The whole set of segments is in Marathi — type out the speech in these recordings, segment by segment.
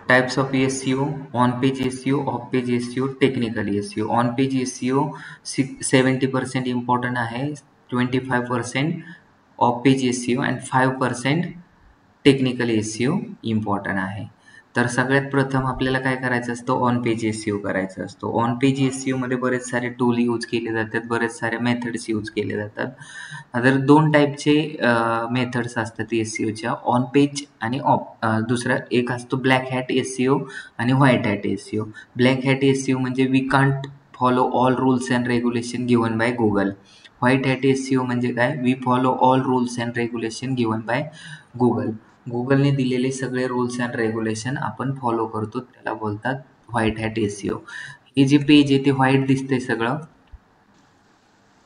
Types of SEO: on-page SEO, off-page SEO, technical SEO. On-page SEO 70% important आहे, 25% off-page SEO and 5% technical SEO important आहे. तर सगळ्यात प्रथम आपल्याला काय करायचं असतं, ऑन पेज SEO करायचा असतो. ऑन पेज SEO मध्ये बरेच सारे टूल यूज केले जातात, बरेच सारे मेथड्स यूज केले जातात. तर दोन टाईपचे मेथड्स असतात SEOच्या, ऑन पेज आणि दुसरा एक असतो ब्लॅक हॅट SEO आणि white hat SEO. Black hat SEO म्हणजे we can't follow all rules and regulation given by Google. White hat SEO म्हणजे काय, we follow all rules and regulation given by Google. गुगलने दिलेले सगळे रूल्स अँड रेग्युलेशन आपण फॉलो करतो, त्याला बोलतात व्हाईट हॅट SEO. हे जे पेज आहे ते व्हाईट दिसतंय सगळं.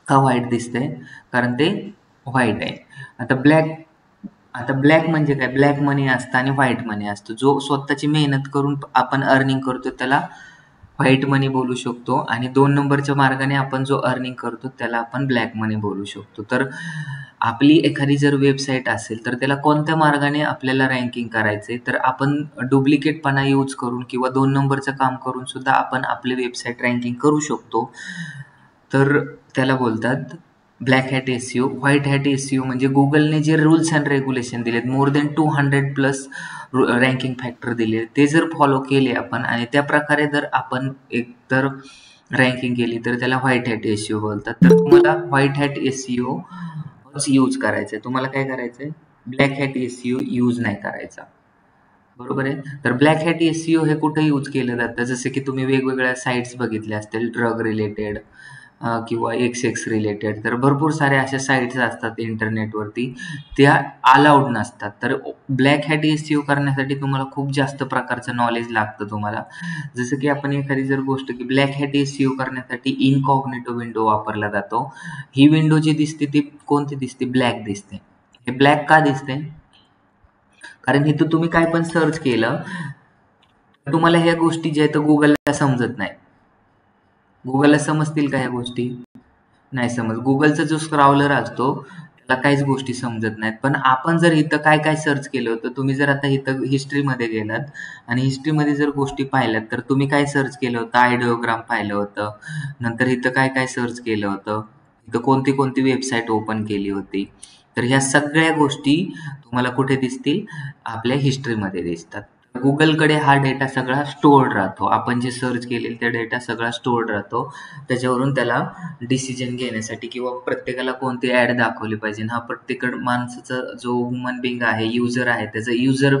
का व्हाईट दिसतंय? कारण ते व्हाईट आहे. आता ब्लॅक म्हणजे काय, ब्लॅक मनी असतं आणि व्हाईट मनी असतं. जो स्वतःची मेहनत करून आपण अर्निंग करतो त्याला व्हाईट मनी बोलू शकतो, आणि 2 नंबरच्या मार्गाने आपण जो अर्निंग करतो त्याला आपण ब्लॅक मनी बोलू शकतो. तर आपली एखादी जर वेबसाईट असेल तर त्याला कोणत्या मार्गाने आपल्याला रँकिंग करायचे, तर आपण डुप्लिकेटपणा यूज करून किंवा 2 नंबरचं काम करून सुद्धा आपण आपली वेबसाईट रँकिंग करू शकतो. तर त्याला बोलतात black hat SEO. White hat SEO म्हणजे गुगलने जे रूल्स अँड रेग्युलेशन दिलेत, मोर दॅन 200+ रँकिंग फॅक्टर दिले, ते जर फॉलो केले आपण आणि त्या प्रकारे जर आपण एकतर रँकिंग केली तर त्याला व्हाईट हॅट SEO बोलतात. तर तुम्हाला व्हाईट हॅट SEO यूज करायचं आहे. तुम्हाला काय करायचं आहे, ब्लॅक हॅट SEO यूज नाही करायचा. बरोबर आहे. तर ब्लॅक हॅट SEO हे कुठे यूज केलं जातं, जसं की तुम्ही वेगवेगळ्या साईट्स बघितल्या असतील, ड्रग रिलेटेड किंवा XX रिलेटेड. तर भरपूर साऱ्या अशा साईट्स असतात इंटरनेटवरती, त्या अलाउड नसतात. तर ब्लॅक हॅट SEO करण्यासाठी तुम्हाला खूप जास्त प्रकारचं नॉलेज लागतं तुम्हाला. जसं की आपण एखादी जर गोष्ट की ब्लॅक हॅट SEO करण्यासाठी इनकॉग्निटो विंडो वापरला जातो. ही विंडो जी दिसते ती कोणती दिसते, ब्लॅक दिसते. हे ब्लॅक का दिसते, कारण इथं तुम्ही काय पण सर्च केलं तर तुम्हाला ह्या गोष्टी ज्या आहेत गुगलला समजत नाही. गुगलला समजतील का ह्या गोष्टी? नाही समज. गुगलचा जो स्क्रॉलर असतो त्याला काहीच गोष्टी समजत नाहीत. पण आपण जर इथं काय काय सर्च केलं होतं, तुम्ही जर आता इथं हिस्ट्रीमध्ये गेलात आणि हिस्ट्रीमध्ये जर गोष्टी पाहिल्यात, तर तुम्ही काय सर्च केलं होतं, आयडिओग्राम पाहिलं होतं, नंतर इथं काय काय सर्च केलं होतं, इथं कोणती कोणती वेबसाईट ओपन केली होती. तर ह्या सगळ्या गोष्टी तुम्हाला कुठे दिसतील, आपल्या हिस्ट्रीमध्ये दिसतात. गुगलकडे हा डेटा सगळा स्टोअर्ड राहतो. आपण जे सर्च केलेला त्या डेटा सगळा स्टोअर्ड राहतो. त्याच्यावरून त्याला डिसिजन घेण्यासाठी किंवा प्रत्येकाला कोणती ॲड दाखवली पाहिजे, हा प्रत्येक माणसाचा जो ह्युमन बिंग आहे, युजर आहे, त्याचा युजर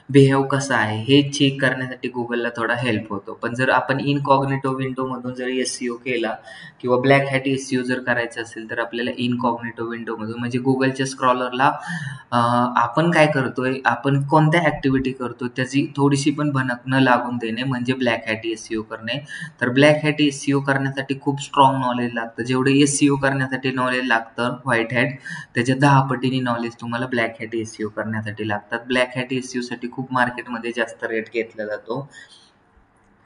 बिहेव कसा आहे हे चेक करण्यासाठी गुगलला थोडा हेल्प होतो. पण जर आपण इनकॉग्निटो विंडोमधून जर SEO केला किंवा ब्लॅक हॅट SEO जर करायचं असेल, तर आपल्याला इनकॉग्निटो विंडोमधून म्हणजे गुगलच्या स्क्रॉलरला आपण काय करतोय, आपण कोणत्या ॲक्टिव्हिटी करतो त्याची थोडीशी पण भनक न लागून देणे म्हणजे ब्लॅक हॅट SEO करणे. तर ब्लॅक हॅट SEO करण्यासाठी खूप स्ट्रॉंग नॉलेज लागतं. जेवढे SEO करण्यासाठी नॉलेज लागतं व्हाईट हॅट, त्याच्या 10 पटीने नॉलेज तुम्हाला ब्लॅक हॅट SEO करण्यासाठी लागतात. ब्लॅक हॅट SEO साठी खूप मार्केटमध्ये जास्त रेट घेतला जातो,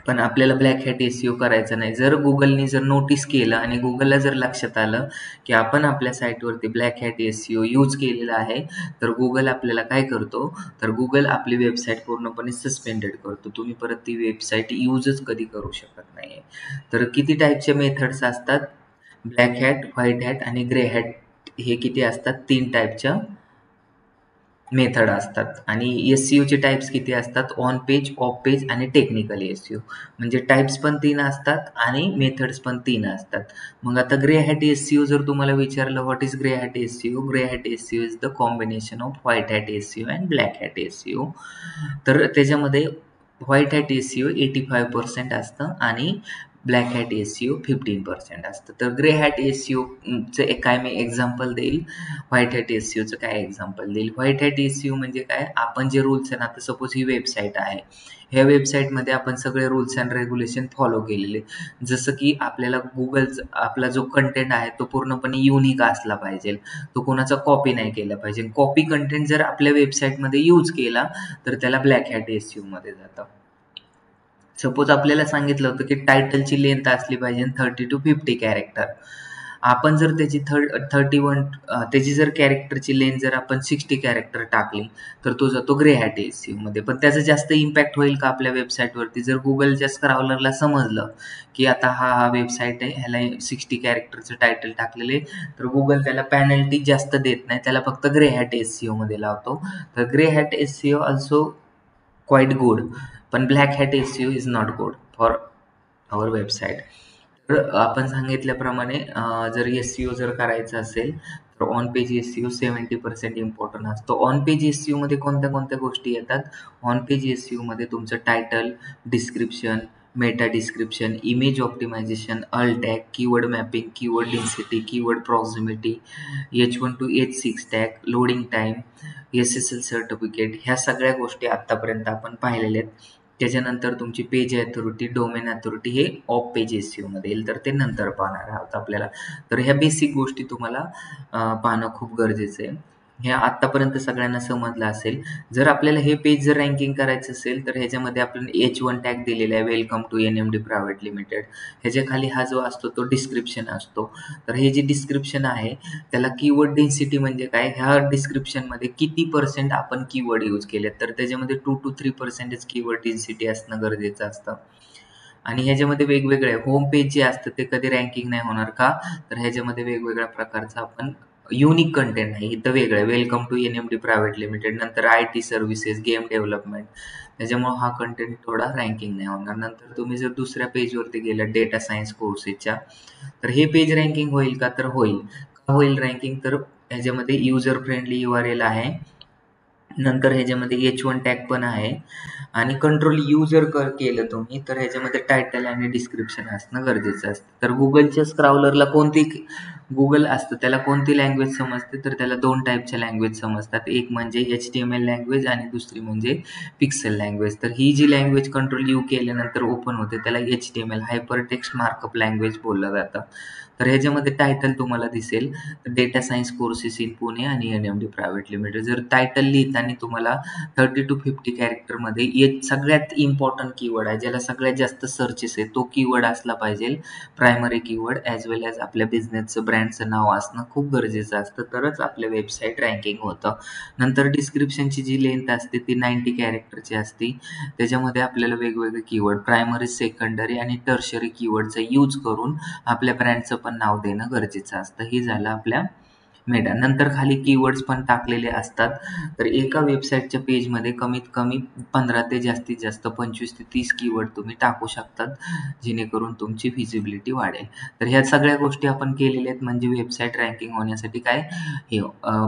पण आपल्याला ब्लॅक हॅट SEO करायचं नाही. जर गुगलने जर नोटीस केलं आणि गुगलला जर लक्षात आलं की आपण आपल्या साईटवरती ब्लॅक हॅट SEO यूज केलेला आहे, तर गुगल आपल्याला काय करतो, तर गुगल आपली वेबसाईट पूर्णपणे सस्पेंडेड करतो. तुम्ही परत ती वेबसाईट यूजच कधी करू शकत नाही. तर किती टाईपचे मेथड्स असतात, ब्लॅक हॅट, व्हाईट हॅट आणि ग्रे हॅट, हे किती असतात, 3 टाईपच्या मेथड असतात. आणि SEOचे टाईप्स किती असतात, ऑन पेज, ऑफ पेज आणि टेक्निकल SEO. म्हणजे टाईप्स पण 3 असतात आणि मेथड्स पण 3 असतात. मग आता ग्रे हॅट SEO जर तुम्हाला विचारलं, what is grey hat SEO? Grey hat SEO is the combination off white hat SEO and black hat SEO. तर त्याच्यामध्ये व्हाईट हॅट SEO 85% असतं आणि ब्लॅक हॅट SEO 15% असतं. तर ग्रे हॅट SEOचं काय मी एक्झाम्पल देईल, व्हाईट हॅट SEOचं काय एक्झाम्पल देईल. व्हाईट हॅट SEO म्हणजे काय, आपण जे रूल्स आहे ना, आता सपोज ही वेबसाईट आहे, ह्या वेबसाईटमध्ये आपण सगळे रूल्स अँड रेग्युलेशन फॉलो केलेले. जसं की आपल्याला गुगलचा आपला जो कंटेंट आहे तो पूर्णपणे युनिक असला पाहिजे, तो कोणाचा कॉपी नाही केला पाहिजे. कॉपी कंटेंट जर आपल्या वेबसाईटमध्ये यूज केला तर त्याला ब्लॅक हॅट SEO मध्ये जातं. सपोज आपल्याला सांगितलं होतं की टायटलची लेंथ असली पाहिजे 30 to 50 कॅरेक्टर. आपण जर त्याची 31 त्याची जर कॅरेक्टरची लेंथ जर आपण 60 कॅरेक्टर टाकली तर तो जातो ग्रे हॅट एसईओ मध्ये. पण त्याचा जास्त इम्पॅक्ट होईल का आपल्या वेबसाईटवरती? जर गुगलच्या स्क्रॉलरला समजलं की आता हा वेबसाईट आहे, ह्याला 60 कॅरेक्टरचं टायटल टाकलेले, तर गुगल त्याला पेनल्टी जास्त देत नाही, त्याला फक्त ग्रे हॅट एसईओ मध्ये लावतो. तर grey hat SEO also quite good, पण black hat SEO is not good for our website. तर आपण सांगितल्याप्रमाणे जर एसईओ जर करायचं असेल तर ऑन पेज एसईओ 70% इम्पॉर्टंट असतो. ऑन पेज एसईओ मध्ये कोणत्या कोणत्या गोष्टी येतात? ऑन पेज एसईओ मध्ये तुमचं title, description, meta description, image optimisation, alt tag, keyword mapping, keyword density, keyword proximity, H1 to H6 tag, loading time, SSL certificate, ह्या सगळ्या गोष्टी आत्तापर्यंत आपण पाहिलेल्या आहेत. त्याच्यानंतर तुमची पेज अथॉरिटी, डोमेन अथॉरिटी हे ऑफ पेज एसईओ मध्ये येईल, तर ते नंतर पाहणार आहोत आपल्याला. तर ह्या बेसिक गोष्टी तुम्हाला पाहणं खूप गरजेचं आहे. हे आत्तापर्यंत सगळ्यांना समजलं असेल. जर आपल्याला हे पेज जर रँकिंग करायचं असेल तर ह्याच्यामध्ये आपण H1 टॅग दिलेला आहे, welcome to NMD private limited. ह्याच्या खाली हा जो असतो तो डिस्क्रिप्शन असतो. तर हे जे डिस्क्रिप्शन आहे त्याला कीवर्ड डेन्सिटी म्हणजे काय, ह्या डिस्क्रिप्शनमध्ये किती % आपण कीवर्ड यूज केले, तर त्याच्यामध्ये 2 to 3% कीवर्ड डेन्सिटी असणं गरजेचं असतं. आणि ह्याच्यामध्ये वेगवेगळे होम पेज जे असतं ते कधी रँकिंग नाही होणार का, तर ह्याच्यामध्ये वेगवेगळ्या प्रकारचं आपण युनिक कंटेंट आहे इथं वेगळं, welcome to NMD private limited, नंतर IT सर्व्हिसेस, गेम डेव्हलपमेंट, त्याच्यामुळे हा कंटेंट थोडा रँकिंग नाही होणार. नंतर तुम्ही जर दुसऱ्या पेजवरती गेला डेटा सायन्स कोर्सेसच्या, तर हे पेज रँकिंग होईल का, तर होईल. का होईल रँकिंग, तर ह्याच्यामध्ये युजर फ्रेंडली URL आहे, नंतर ह्याच्यामध्ये H1 टॅग पण आहे, आणि कंट्रोल यू जर केलं तुम्ही तर ह्याच्यामध्ये टायटल आणि डिस्क्रिप्शन असणं गरजेचं असतं. तर गुगलच्या स्क्रावलरला गुगल असतं त्याला कोणती लँग्वेज समजते, तर त्याला 2 टाईपच्या लँग्वेज समजतात. एक म्हणजे HTML लँग्वेज आणि दुसरी म्हणजे पिक्सेल लँग्वेज. तर ही जी लँग्वेज कंट्रोल यू केल्यानंतर ओपन होते त्याला HTML hyper text markup language बोललं जातं. तर ह्याच्यामध्ये टायटल तुम्हाला दिसेल data science courses in Pune आणि NMD प्रायव्हेट लिमिटेड. जर टायटल लिहिताना तुम्हाला 30 to 50 कॅरेक्टरमध्ये सगळ्यात इम्पॉर्टंट कीवर्ड आहे, ज्याला सगळ्यात जास्त सर्चेस आहे, तो कीवर्ड असला पाहिजे. प्रायमरी कीवर्ड ॲज वेल ॲज आपल्या बिझनेसचं, ब्रँडचं नाव असणं खूप गरजेचं असतं, तरच आपल्या वेबसाईट रँकिंग होतं. नंतर डिस्क्रिप्शनची जी लेंथ असते ती 90 कॅरेक्टरची असते. त्याच्यामध्ये आपल्याला वेगवेगळे कीवर्ड, प्रायमरी, सेकंडरी आणि टर्शरी कीवर्डचा यूज करून आपल्या ब्रँडचं पण नाव देणं गरजेचं असतं. हे झालं आपल्या मेटा. नंतर खाली कीवर्ड्स पण टाकलेले असतात. तर एका वेबसाईटच्या पेजमध्ये कमीत कमी 15 ते जास्तीत जास्त 25 ते 30 कीवर्ड तुम्ही टाकू शकतात, जेणेकरून तुमची व्हिजिबिलिटी वाढेल. तर ह्या सगळ्या गोष्टी आपण केलेल्या आहेत, म्हणजे वेबसाईट रँकिंग होण्यासाठी काय हे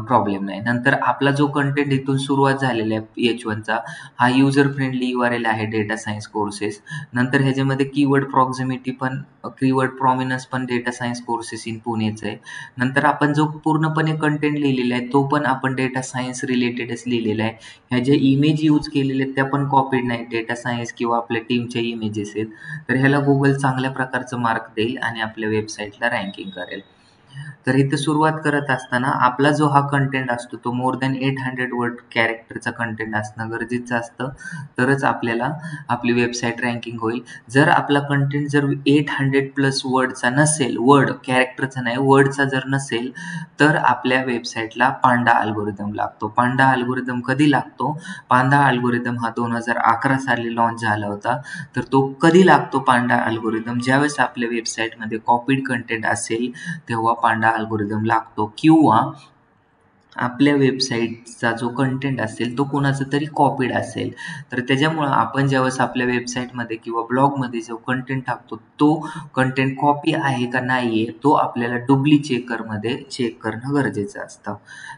प्रॉब्लेम नाही. नंतर आपला जो कंटेंट इथून सुरुवात झालेला आहे H1 चा, हा युजर फ्रेंडली URL आहे, डेटा सायन्स कोर्सेस. नंतर ह्याच्यामध्ये कीवर्ड प्रॉक्झिमिटी पण, कीवर्ड प्रॉमिनन्स पण डेटा सायन्स कोर्सेस इन पुणेचं आहे. नंतर आपण जो पूर्णपणे कंटेंट लिहिलेला आहे तो पण आपण डेटा सायन्स रिलेटेडच लिहिलेला आहे. ह्या ज्या इमेज यूज केलेल्या आहेत त्या पण कॉपीड नाही, डेटा सायन्स किंवा आपल्या टीमच्या इमेजेस आहेत. तर ह्याला गुगल चांगल्या प्रकारचं मार्क देईल आणि आपल्या वेबसाईटला रँकिंग करेल. तर इथे सुरुवात करत असताना आपला जो हा कंटेंट असतो तो मोर दॅन 800 वर्ड कॅरेक्टरचा कंटेंट असणं गरजेचं असतं, तरच आपल्याला आपली वेबसाईट रँकिंग होईल. जर आपला कंटेंट जर 800+ वर्डचा नसेल, वर्ड कॅरेक्टरचा नाही, वर्डचा जर नसेल, तर आपल्या वेबसाईटला पांडा अल्गोरिदम लागतो. पांडा अल्गोरिदम कधी लागतो? पांडा अल्गोरिदम हा 2011 साली लॉन्च झाला होता. तर तो कधी लागतो पांडा अल्गोरिदम? ज्यावेळेस आपल्या वेबसाईटमध्ये कॉपीड कंटेंट असेल तेव्हा पांडा अल्गोरिदम लागतो, किंवा आपल्या वेबसाईटचा जो कंटेंट असेल तो कोणाचा तरी कॉपीड असेल. तर त्याच्यामुळं आपण ज्यावेळेस आपल्या वेबसाईटमध्ये किंवा ब्लॉगमध्ये जो कंटेंट टाकतो तो कंटेंट कॉपी आहे का नाही आहे, तो आपल्याला डुप्ली चेकरमध्ये चेक करणं गरजेचं असतं.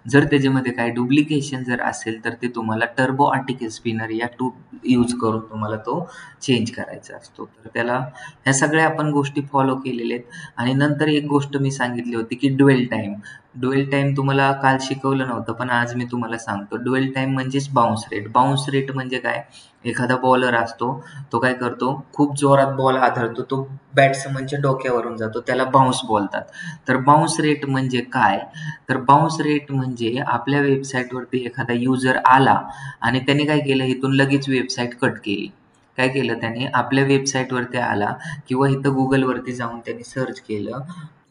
जर त्याच्यामध्ये काही डुप्लिकेशन जर असेल तर ते तुम्हाला टर्बो आर्टिकल स्पिनर या टूल यूज करून तुम्हाला तो चेंज करायचा असतो. तर त्याला ह्या सगळ्या आपण गोष्टी फॉलो केलेल्या आहेत. आणि नंतर एक गोष्ट मी सांगितली होती की ड्वेल टाईम. ड्वेल टाईम तुम्हाला काल शिकवलं नव्हतं, पण आज मी तुम्हाला सांगतो. ड्वेल टाईम म्हणजेच बाउन्स रेट. बाउन्स रेट म्हणजे काय? एखादा बॉलर असतो, तो काय करतो, खूप जोरात बॉल आदळतो, तो बॅट्समनच्या डोक्यावरून जातो, त्याला बाउन्स बोलतात. तर बाउन्स रेट म्हणजे काय? तर बाउन्स रेट म्हणजे आपल्या वेबसाईटवरती एखादा युजर आला आणि त्याने काय केलं, इथून लगेच वेबसाईट कट केली. काय केलं त्याने, आपल्या वेबसाईटवरती आला किंवा इथं गुगलवरती जाऊन त्यांनी सर्च केलं,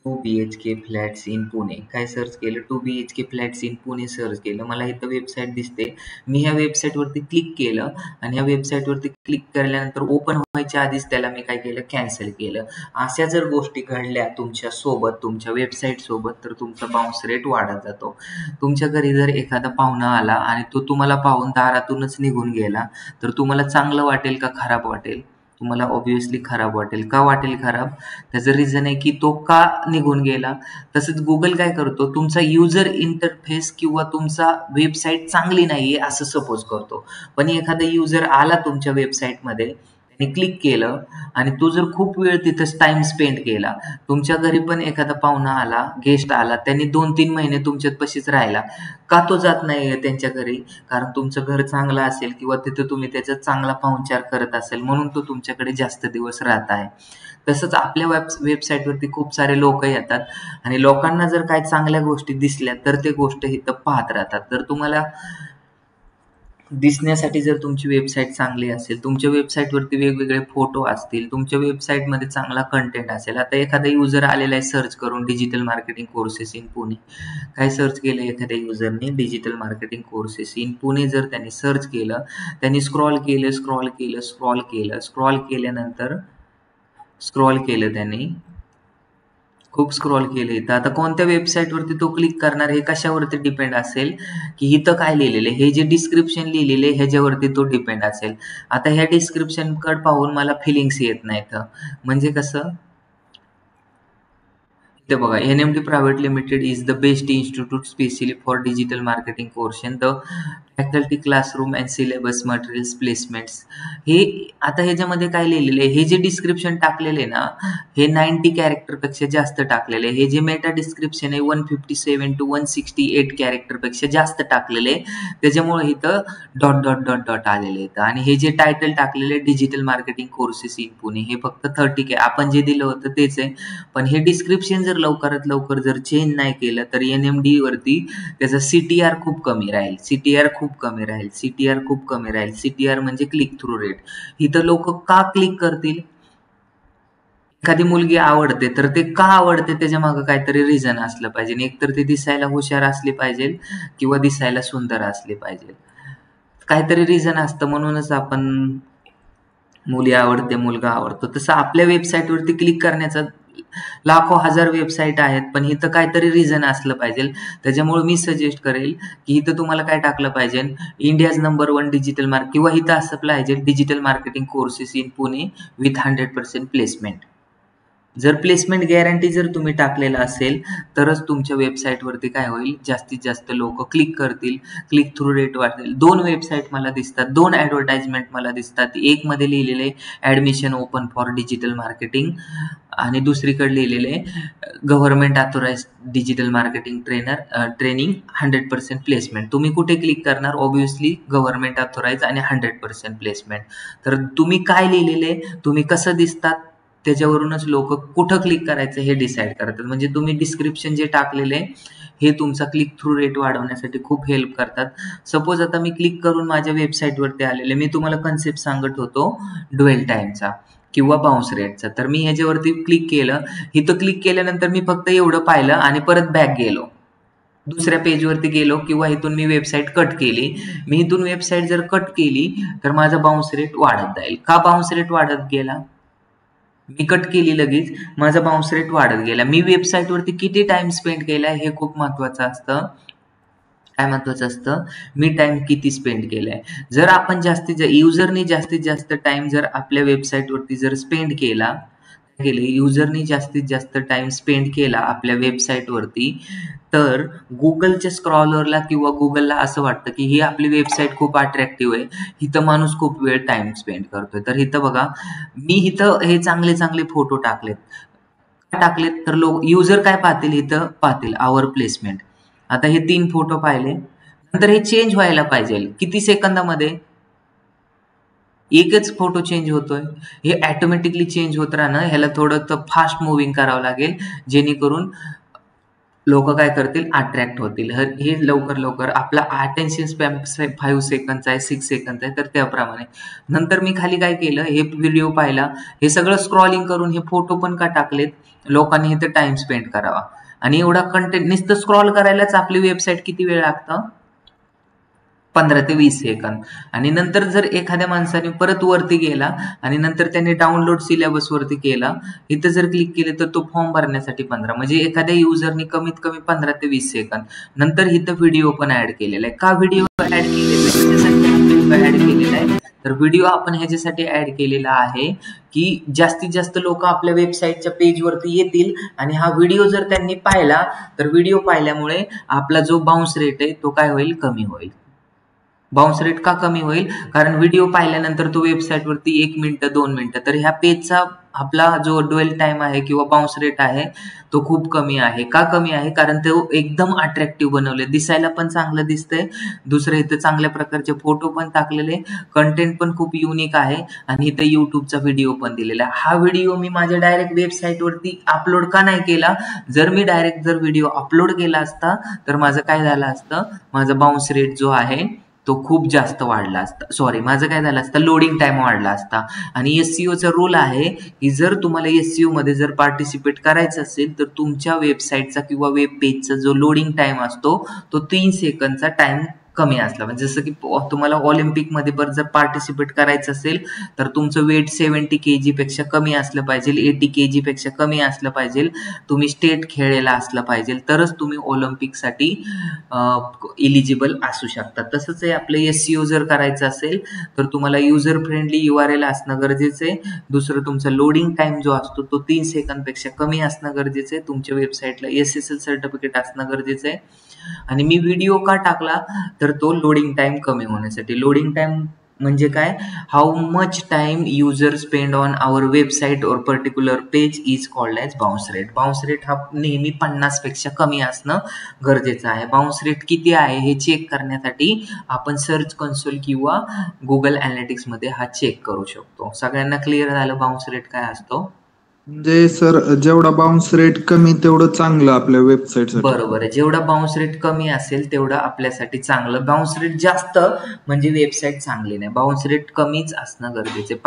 2 BHK फ्लॅट्स इन पुणे. काय सर्च केलं? 2 BHK flats in Pune search केलं. मला इथं वेबसाईट दिसते. मी ह्या वेबसाईटवरती क्लिक केलं आणि ह्या वेबसाईटवरती क्लिक केल्यानंतर ओपन व्हायच्या आधीच त्याला मी काय केलं? कॅन्सल केलं. अशा जर गोष्टी घडल्या तुमच्यासोबत, तुमच्या वेबसाईटसोबत, तर तुमचा बाउन्स रेट वाढत जातो. तुमच्या घरी जर एखादा पाहुणा आला आणि तो तुम्हाला पाहून दारातूनच निघून गेला, तर तुम्हाला चांगलं वाटेल का खराब वाटेल? तुम्हाला ऑब्व्हियसली खराब वाटेल. का वाटेल खराब? त्याचं रिझन आहे की तो का निघून गेला. तसंच गुगल काय करतो? तुमचा युजर इंटरफेस किंवा तुमचा वेबसाईट चांगली नाहीये असं सपोज करतो. पण एखादा युजर आला तुमच्या वेबसाईटमध्ये, त्याने क्लिक केलं आणि तो जर खूप वेळ तिथंच टाइम स्पेंड केला, तुमच्या घरी पण एखादा पाहुणा आला, गेस्ट आला, त्यांनी 2-3 महिने तुमच्यात पशीच राहिला, का तो जात नाहीये त्यांच्या घरी? कारण तुमचं घर चांगलं असेल किंवा तिथं तुम्ही त्याचा चांगला पाहुणचार करत असेल, म्हणून तो तुमच्याकडे जास्त दिवस राहत आहे. तसंच आपल्या वेबसाईटवरती खूप सारे लोक येतात आणि लोकांना जर काही चांगल्या गोष्टी दिसल्या तर ते गोष्ट इथं पाहत राहतात. तर तुम्हाला दिसण्यासाठी जर तुमची वेबसाईट चांगली असेल, तुमच्या वेबसाईटवरती वेगवेगळे फोटो असतील, तुमच्या वेबसाईटमध्ये चांगला कंटेंट असेल. आता एखादा युजर आलेला आहे सर्च करून digital marketing courses in Pune. काय सर्च केलं एखाद्या युजरने? Digital marketing courses in Pune. जर त्यांनी सर्च केलं, त्यांनी स्क्रॉल केलं, स्क्रॉल केलं, स्क्रॉल केलं, स्क्रॉल केल्यानंतर स्क्रॉल केलं त्यांनी, खूप स्क्रॉल केले. तर आता कोणत्या वेबसाईटवरती तो क्लिक करणार हे कशावरती डिपेंड असेल, की इथं काय लिहिलेलं आहे, हे जे डिस्क्रिप्शन लिहिलेलं आहे ह्याच्यावरती तो डिपेंड असेल. आता ह्या डिस्क्रिप्शनकडे पाहून मला फिलिंग्स येत नाहीत. म्हणजे कसं? इथे बघा, NMD private limited is the best institute specially for digital marketing course in the faculty classroom and syllabus materials placements. हे आता ह्याच्यामध्ये काय लिहिलेलं आहे? हे जे डिस्क्रिप्शन टाकलेले ना, हे 90 कॅरेक्टरपेक्षा जास्त टाकलेले आहे. हे जे मेटा डिस्क्रिप्शन आहे 157 to 168 कॅरेक्टरपेक्षा जास्त टाकलेले आहे. त्याच्यामुळे इथं डॉट डॉट डॉट डॉट आलेले आहेत. आणि हे जे टायटल टाकलेले digital marketing courses in Pune, हे फक्त 30 आपण जे दिलं होतं तेच आहे. पण हे डिस्क्रिप्शन जर लवकरात लवकर जर चेंज नाही केलं तर NMD वरती त्याचा CTR खूप कमी राहील. CTR खूप कमी राहील. CTR खूप कमी राहील. CTR म्हणजे क्लिक थ्रू रेट. इथं लोक का क्लिक करतील? एखादी मुलगी आवडते तर ते का आवडते त्याच्या मागे काहीतरी रिझन असलं पाहिजे. एकतर ते दिसायला हुशार असली पाहिजे किंवा दिसायला सुंदर असली पाहिजे. काहीतरी रिझन असतं, म्हणूनच आपण मुली आवडते, मुलगा आवडतो. तसं आपल्या वेबसाईटवरती क्लिक करण्याचा लाखो हजार वेबसाईट आहेत, पण इथं काहीतरी रिझन असलं पाहिजे. त्याच्यामुळे मी सजेस्ट करेल की इथं तुम्हाला काय टाकलं पाहिजे? इंडियाज नंबर 1 डिजिटल मार्केट, किंवा इथं असं पाहिजे digital marketing courses in Pune with 100% placement. जर प्लेसमेंट गॅरंटी जर तुम्ही टाकलेलं असेल तरच तुमच्या वेबसाईटवरती काय होईल? जास्तीत जास्त लोक क्लिक करतील, क्लिक थ्रू रेट वाढेल. 2 वेबसाईट मला दिसतात, 2 ॲडव्हर्टाइजमेंट मला दिसतात. एक मध्ये लिहिलेले admission open for digital marketing आणि दुसरीकडे लिहिलेले government authorize digital marketing training 100% placement. तुम्ही कुठे क्लिक करणार? ऑब्व्हियसली गव्हर्नमेंट ऑथोराइज आणि 100% प्लेसमेंट. तर तुम्ही काय लिहिलेले, तुम्ही कसं दिसतात त्याच्यावरूनच लोक कुठं क्लिक करायचं हे डिसाईड करतात. म्हणजे तुम्ही डिस्क्रिप्शन जे टाकलेले हे तुमचा क्लिक थ्रू रेट वाढवण्यासाठी खूप हेल्प करतात. सपोज आता मी क्लिक करून माझ्या वेबसाईटवरती आलेले, मी तुम्हाला कन्सेप्ट सांगत होतो ड्वेल टाईमचा किंवा बाउन्स रेटचा. तर मी ह्याच्यावरती क्लिक केलं. इथं क्लिक केल्यानंतर मी फक्त एवढं पाहिलं आणि परत बॅक गेलो, दुसऱ्या पेजवरती गेलो किंवा इथून मी वेबसाईट कट केली. मी इथून वेबसाईट जर कट केली तर माझा बाउन्स रेट वाढत जाईल. का बाउन्स रेट वाढत गेला? मी कट केली लगेच, माझा बाउन्स रेट वाढत गेला. मी वेबसाईटवरती किती टाइम स्पेंड केलाय हे खूप महत्वाचं असतं. काय महत्वाचं असतं? मी टाइम किती स्पेंड केलाय. जर आपण युजरनी जास्तीत जास्त टाइम जर आपल्या वेबसाईटवरती जर स्पेंड केला युजरनी जास्तीत जास्त टाइम स्पेंड केला आपल्या वेबसाईटवरती, तर गुगलच्या स्क्रॉलरला किंवा गुगलला असं वाटतं की ही आपली वेबसाईट खूप अट्रॅक्टिव्ह आहे, इथं माणूस खूप वेळ टाइम स्पेंड करतोय. तर इथं बघा, मी इथं हे चांगले चांगले फोटो टाकलेत. तर लोक युजर काय पाहतील? इथं पाहतील आवर प्लेसमेंट. आता हे 3 फोटो पाहिले, नंतर हे चेंज व्हायला पाहिजे. किती सेकंदामध्ये? एकच फोटो चेंज होतोय. हे ऑटोमॅटिकली चेंज होत राहणं, ह्याला थोडं फास्ट मुव्हिंग करावं लागेल, जेणेकरून लोक काय करतील, अट्रॅक्ट होतील. हे लवकर लवकर आपला अटेन्शन स्पॅम 5 सेकंदचा आहे, 6 सेकंदचा आहे, तर त्याप्रमाणे. नंतर मी खाली काय केलं, हे व्हिडिओ पाहिला, हे सगळं स्क्रॉलिंग करून हे फोटो पण का टाकलेत, लोकांनी इथं टाइम स्पेंड करावा. आणि एवढा कंटेंट नुसतं स्क्रॉल करायलाच आपली वेबसाईट किती वेळ लागतं, 15 ते 20 सेकंद. आणि नंतर जर एखाद्या माणसाने परत वरती गेला आणि नंतर त्याने डाउनलोड सिलेबस वरती केला, इथं जर क्लिक केले तर तो फॉर्म भरण्यासाठी 15, म्हणजे एखाद्या युजरने कमीत कमी 15 ते 20 सेकंद. नंतर इथं व्हिडिओ पण ऍड केलेला आहे. का व्हिडिओ ऍड केलेला आहे, तर व्हिडिओ आपण ह्याच्यासाठी ऍड केलेला आहे की जास्तीत जास्त लोक आपल्या वेबसाईटच्या पेजवरती येतील आणि हा व्हिडिओ जर त्यांनी पाहिला तर व्हिडिओ पाहिल्यामुळे आपला जो बाउन्स रेट आहे तो काय होईल, कमी होईल. बाउन्स रेट का कमी होईल, कारण व्हिडिओ पाहिल्यानंतर तो वेबसाईटवरती 1 मिनिट 2 मिनिटं, तर ह्या पेजचा आपला जो ड्वेल टाइम आहे किंवा बाउन्स रेट आहे तो खूप कमी आहे. का कमी आहे, कारण तो एकदम अट्रॅक्टिव्ह बनवले, दिसायला पण चांगलं दिसतंय, दुसरं इथं चांगल्या प्रकारचे फोटो पण टाकलेले, कंटेंट पण खूप युनिक आहे आणि इथं युट्यूबचा व्हिडिओ पण दिलेला आहे. हा व्हिडिओ मी माझ्या डायरेक्ट वेबसाईटवरती अपलोड का नाही केला, जर मी डायरेक्ट जर व्हिडिओ अपलोड केला असता तर माझं काय झालं असतं, माझा बाउन्स रेट जो आहे तो खूप जास्त वाढला असता, सॉरी माझं काय झालं असतं, लोडिंग टाइम वाढला असता. आणि एससीओचा रूल आहे की जर तुम्हाला एससीओ मध्ये जर पार्टिसिपेट करायचं असेल तर तुमच्या वेबसाईटचा किंवा वेब पेजचा जो लोडिंग टाइम असतो तो 3 सेकंदचा टाइम कमी असला, म्हणजे जसं की तुम्हाला ऑलिम्पिकमध्ये जर पार्टिसिपेट करायचं असेल तर तुमचं वेट 70 kg पेक्षा कमी असलं पाहिजे, 80 kg पेक्षा कमी असलं पाहिजे, तुम्ही स्टेट खेळलेला असलं पाहिजे, तरच तुम्ही ऑलिम्पिकसाठी इलिजिबल असू शकता. तसंच आहे आपलं एससीओ जर करायचं असेल तर तुम्हाला युजर फ्रेंडली URL असणं गरजेचं आहे. दुसरं तुमचा लोडिंग टाइम जो असतो तो 3 सेकंदपेक्षा कमी असणं गरजेचं आहे. तुमच्या वेबसाईटला SSL सर्टिफिकेट असणं गरजेचं आहे. आणि मी व्हिडिओ का टाकला, तर तो लोडिंग टाइम कमी होण्यासाठी. लोडिंग टाइम म्हणजे काय, how much time user spend on our website और particular page is called as bounce rate. Bounce rate हा नेहमी 50 पेक्षा कमी असणं गरजेचं आहे. बाउन्स रेट किती आहे हे चेक करण्यासाठी आपण सर्च कन्सोल किंवा गुगल एनालिटिक्स मध्ये हा चेक करू शकतो. सगळ्यांना क्लिअर झालं बाउन्स रेट काय असतो? म्हणजे सर जेवढा बाउन्स रेट कमी तेवढं चांगलं आपल्या वेबसाईटसाठी. बरोबर आहे, जेवढा बाउन्स रेट कमी असेल तेवढं आपल्यासाठी चांगलं. बाउन्स रेट जास्त म्हणजे वेबसाईट चांगली नाही, बाउन्स रेट कमीच असणं गरजेचं आहे.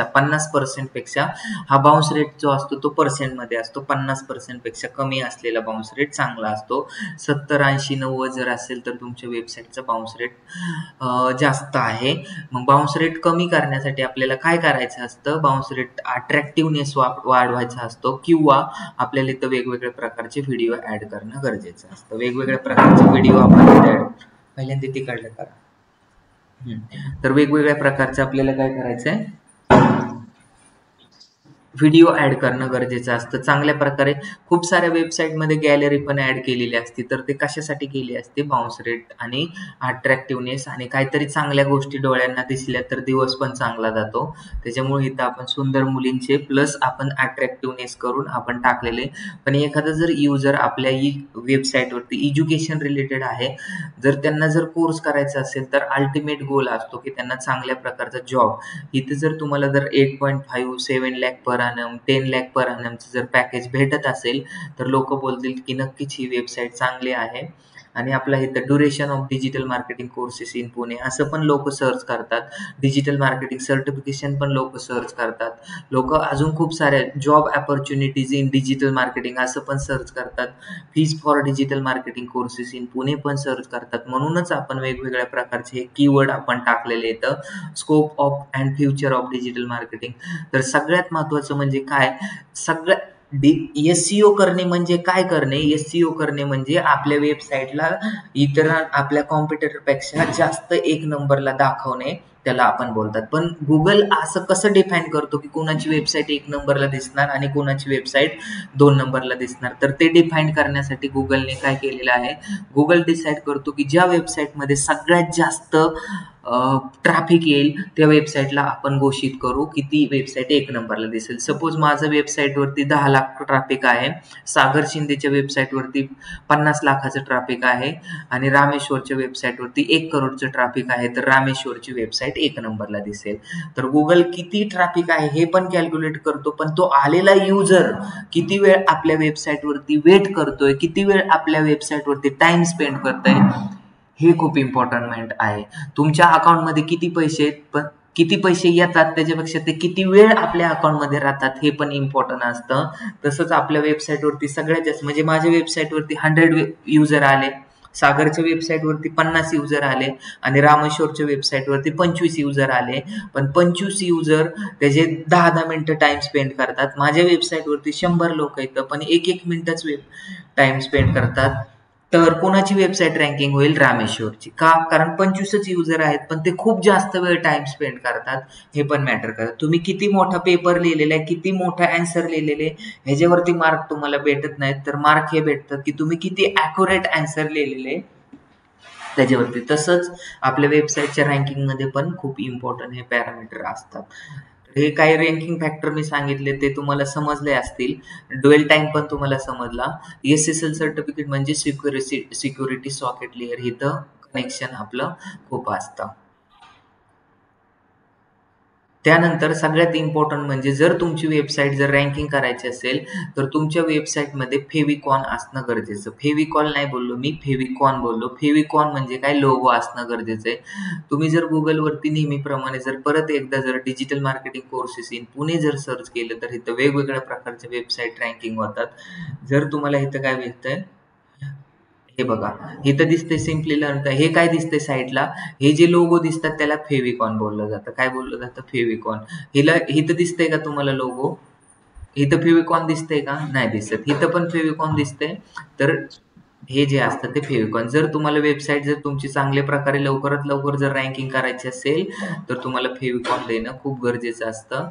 50% पेक्षा हा बाउन्स रेट जो असतो तो पर्सेंटमध्ये असतो. 50% पेक्षा कमी असलेला बाउन्स रेट चांगला असतो. 70, 80, 90 जर असेल तर तुमच्या वेबसाईटचा बाउन्स रेट जास्त आहे. मग बाउन्स रेट कमी करण्यासाठी आपल्याला काय करायचं असतं, बाउन्स रेट अट्रॅक्टिव्हनेस वाढवायचा असतो किंवा आपल्याला इथं वेगवेगळ्या प्रकारचे व्हिडिओ ऍड करणं गरजेचं असतं. वेगवेगळ्या प्रकारचे व्हिडिओ आपण ऍड पहिल्यांदा तिकडलं करा. तर वेगवेगळ्या प्रकारचं आपल्याला काय करायचंय, व्हिडिओ ऍड करणं गरजेचं असतं. चांगल्या प्रकारे खूप साऱ्या वेबसाईटमध्ये गॅलरी पण ऍड केलेली असते, तर ते कशासाठी केली असते, बाउन्स रेट आणि अट्रॅक्टिव्हनेस आणि काहीतरी चांगल्या गोष्टी डोळ्यांना दिसल्या तर दिवस पण चांगला जातो. त्याच्यामुळे इथं आपण सुंदर मुलींचे प्लस आपण अट्रॅक्टिव्हनेस करून आपण टाकलेले. पण एखादा जर युजर आपल्या वेबसाईटवरती एज्युकेशन रिलेटेड आहे, जर त्यांना जर कोर्स करायचा असेल तर अल्टिमेट गोल असतो की त्यांना चांगल्या प्रकारचा जॉब. इथे जर तुम्हाला जर 8.5 7 लाख पर annum 10 लाख पर annumचं जर पॅकेज भेटत असेल तर लोक बोलतील की नक्कीच ही वेबसाईट चांगली आहे. आणि आपला इथं duration of digital marketing courses in Pune असं पण लोक सर्च करतात. डिजिटल मार्केटिंग सर्टिफिकेशन पण लोक सर्च करतात. लोक अजून खूप साऱ्या job opportunities in digital marketing असं पण सर्च करतात. Fees for digital marketing courses in Pune पण सर्च करतात. म्हणूनच आपण वेगवेगळ्या प्रकारचे हे कीवर्ड आपण टाकलेले इथं, scope of and future of digital marketing. तर सगळ्यात महत्वाचं म्हणजे काय, एससीओ करणे म्हणजे काय करणे, एससीओ करणे म्हणजे आपल्या वेबसाईटला इतर आपल्या कॉम्पिटिटरपेक्षा जास्त 1 नंबरला दाखवणे, त्याला आपण बोलतात. पण गुगल असं कसं डिफाईन करतो की कोणाची वेबसाईट 1 नंबरला दिसणार आणि कोणाची वेबसाईट 2 नंबरला दिसणार, तर ते डिफाईन करण्यासाठी गुगलने काय केलेलं आहे, गुगल डिसाईड करतो की ज्या वेबसाईटमध्ये सगळ्यात जास्त ट्रॅफिक येईल त्या वेबसाईटला आपण घोषित करू की ती वेबसाईट 1 नंबरला दिसेल. सपोज माझं वेबसाईटवरती 10 लाख ट्रॅफिक आहे, सागर शिंदेच्या वेबसाईटवरती 50 लाखाचं ट्रॅफिक आहे आणि रामेश्वरच्या वेबसाईटवरती 1 करोडचं ट्रॅफिक आहे, तर रामेश्वरची वेबसाईट वेबसाईट 1 नंबरला दिसेल. तर गुगल किती ट्रॅफिक आहे हे पण कॅल्क्युलेट करतो, पण तो आलेला युजर किती वेळ आपल्या वेबसाईटवरती वेट करतोय, किती वेळ आपल्या वेबसाईटवरती टाइम स्पेंड करतोय, हे खूप इम्पॉर्टंट आहे. तुमच्या अकाउंटमध्ये किती पैसे आहेत, पण किती पैसे येतात त्याच्यापेक्षा ते किती वेळ आपल्या अकाउंटमध्ये राहतात हे पण इम्पॉर्टंट असतं. तसंच आपल्या वेबसाईटवरती सगळ्यात जास्त म्हणजे माझ्या वेबसाईटवरती 100 युजर आले, सागरच्या वेबसाईटवरती 50 युजर आले आणि रामेश्वरच्या वेबसाईटवरती 25 युजर आले. पण 25 युजर त्याचे 10-10 मिनिटं टाइम स्पेंड करतात. माझ्या वेबसाईटवरती 100 लोक येतं पण 1-1 मिनिटच टाइम स्पेंड करतात. तर कोणाची वेबसाईट रँकिंग होईल? रामेश्वरची. का? कारण 25च युजर आहेत पण ते खूप जास्त वेळ टाइम स्पेंड करतात, हे पण मॅटर करतात. तुम्ही किती मोठा पेपर लिहिलेला आहे, किती मोठा अँसर लिहिलेले, ह्याच्यावरती मार्क तुम्हाला भेटत नाहीत, तर मार्क हे भेटतात की तुम्ही किती ॲक्युरेट अँसर लिहिलेले त्याच्यावरती. तसंच आपल्या वेबसाईटच्या रँकिंगमध्ये पण खूप इम्पॉर्टंट हे पॅरामीटर असतात. हे काही रँकिंग फॅक्टर मी सांगितले ते तुम्हाला समजले असतील. ड्वेल टाइम पण तुम्हाला समजला. SSL सर्टिफिकेट म्हणजे सिक्युरिटी सॉकेट लेअर, इथं कनेक्शन आपलं खूप असतं. त्यानंतर सगळ्यात इम्पॉर्टंट म्हणजे जर तुमची वेबसाईट जर रँकिंग करायची असेल तर तुमच्या वेबसाईटमध्ये फेविकॉन असणं गरजेचं. फेविकॉल नाही बोललो मी, फेविकॉन बोललो. फेविकॉन म्हणजे काय? लोगो असणं गरजेचं आहे. तुम्ही जर गुगलवरती नेहमीप्रमाणे जर परत एकदा जर digital marketing courses in Pune जर सर्च केलं तर इथं वेगवेगळ्या प्रकारच्या वेबसाईट रँकिंग होतात. जर तुम्हाला इथं काय भेटतंय, हे बघा, इथं दिसतंय सिम्पली लर्न. हे काय दिसतंय साईडला? हे जे लोगो दिसतात त्याला फेविकॉन बोललं जातं. काय बोललं जातं? फेविकॉन. इथं दिसतंय का तुम्हाला लोगो? इथं फेविकॉन दिसतंय का? नाही दिसत. इथं पण फेविकॉन दिसतंय. तर हे जे असतं ते फेविकॉन. जर तुम्हाला वेबसाईट जर तुमची चांगल्या प्रकारे लवकरात लवकर जर रँकिंग करायची असेल तर तुम्हाला फेविकॉन देणं खूप गरजेचं असतं.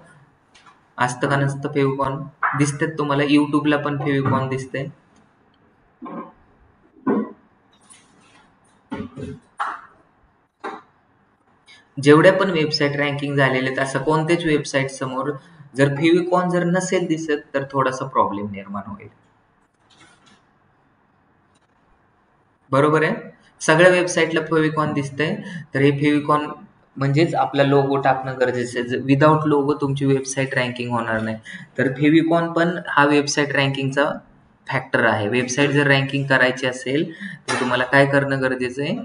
असतं का नसतं फेविकॉन? दिसतात तुम्हाला? युट्यूबला पण फेविकॉन दिसतंय. जेवढ्या पण वेबसाईट रँकिंग झालेल्या आहेत असं कोणत्याच वेबसाईट समोर जर फेविकॉन जर नसेल दिसत तर थोडासा प्रॉब्लेम निर्माण होईल. बरोबर आहे? सगळ्या वेबसाईटला फेविकॉन दिसतंय तर हे फेविकॉन म्हणजेच आपला लोगो टाकणं गरजेचं आहे. विदाऊट लोगो तुमची वेबसाईट रँकिंग होणार नाही. तर फेविकॉन पण हा वेबसाईट रँकिंगचा फॅक्टर आहे. वेबसाईट जर रँकिंग करायची असेल तर तुम्हाला काय करणं गरजेचं आहे?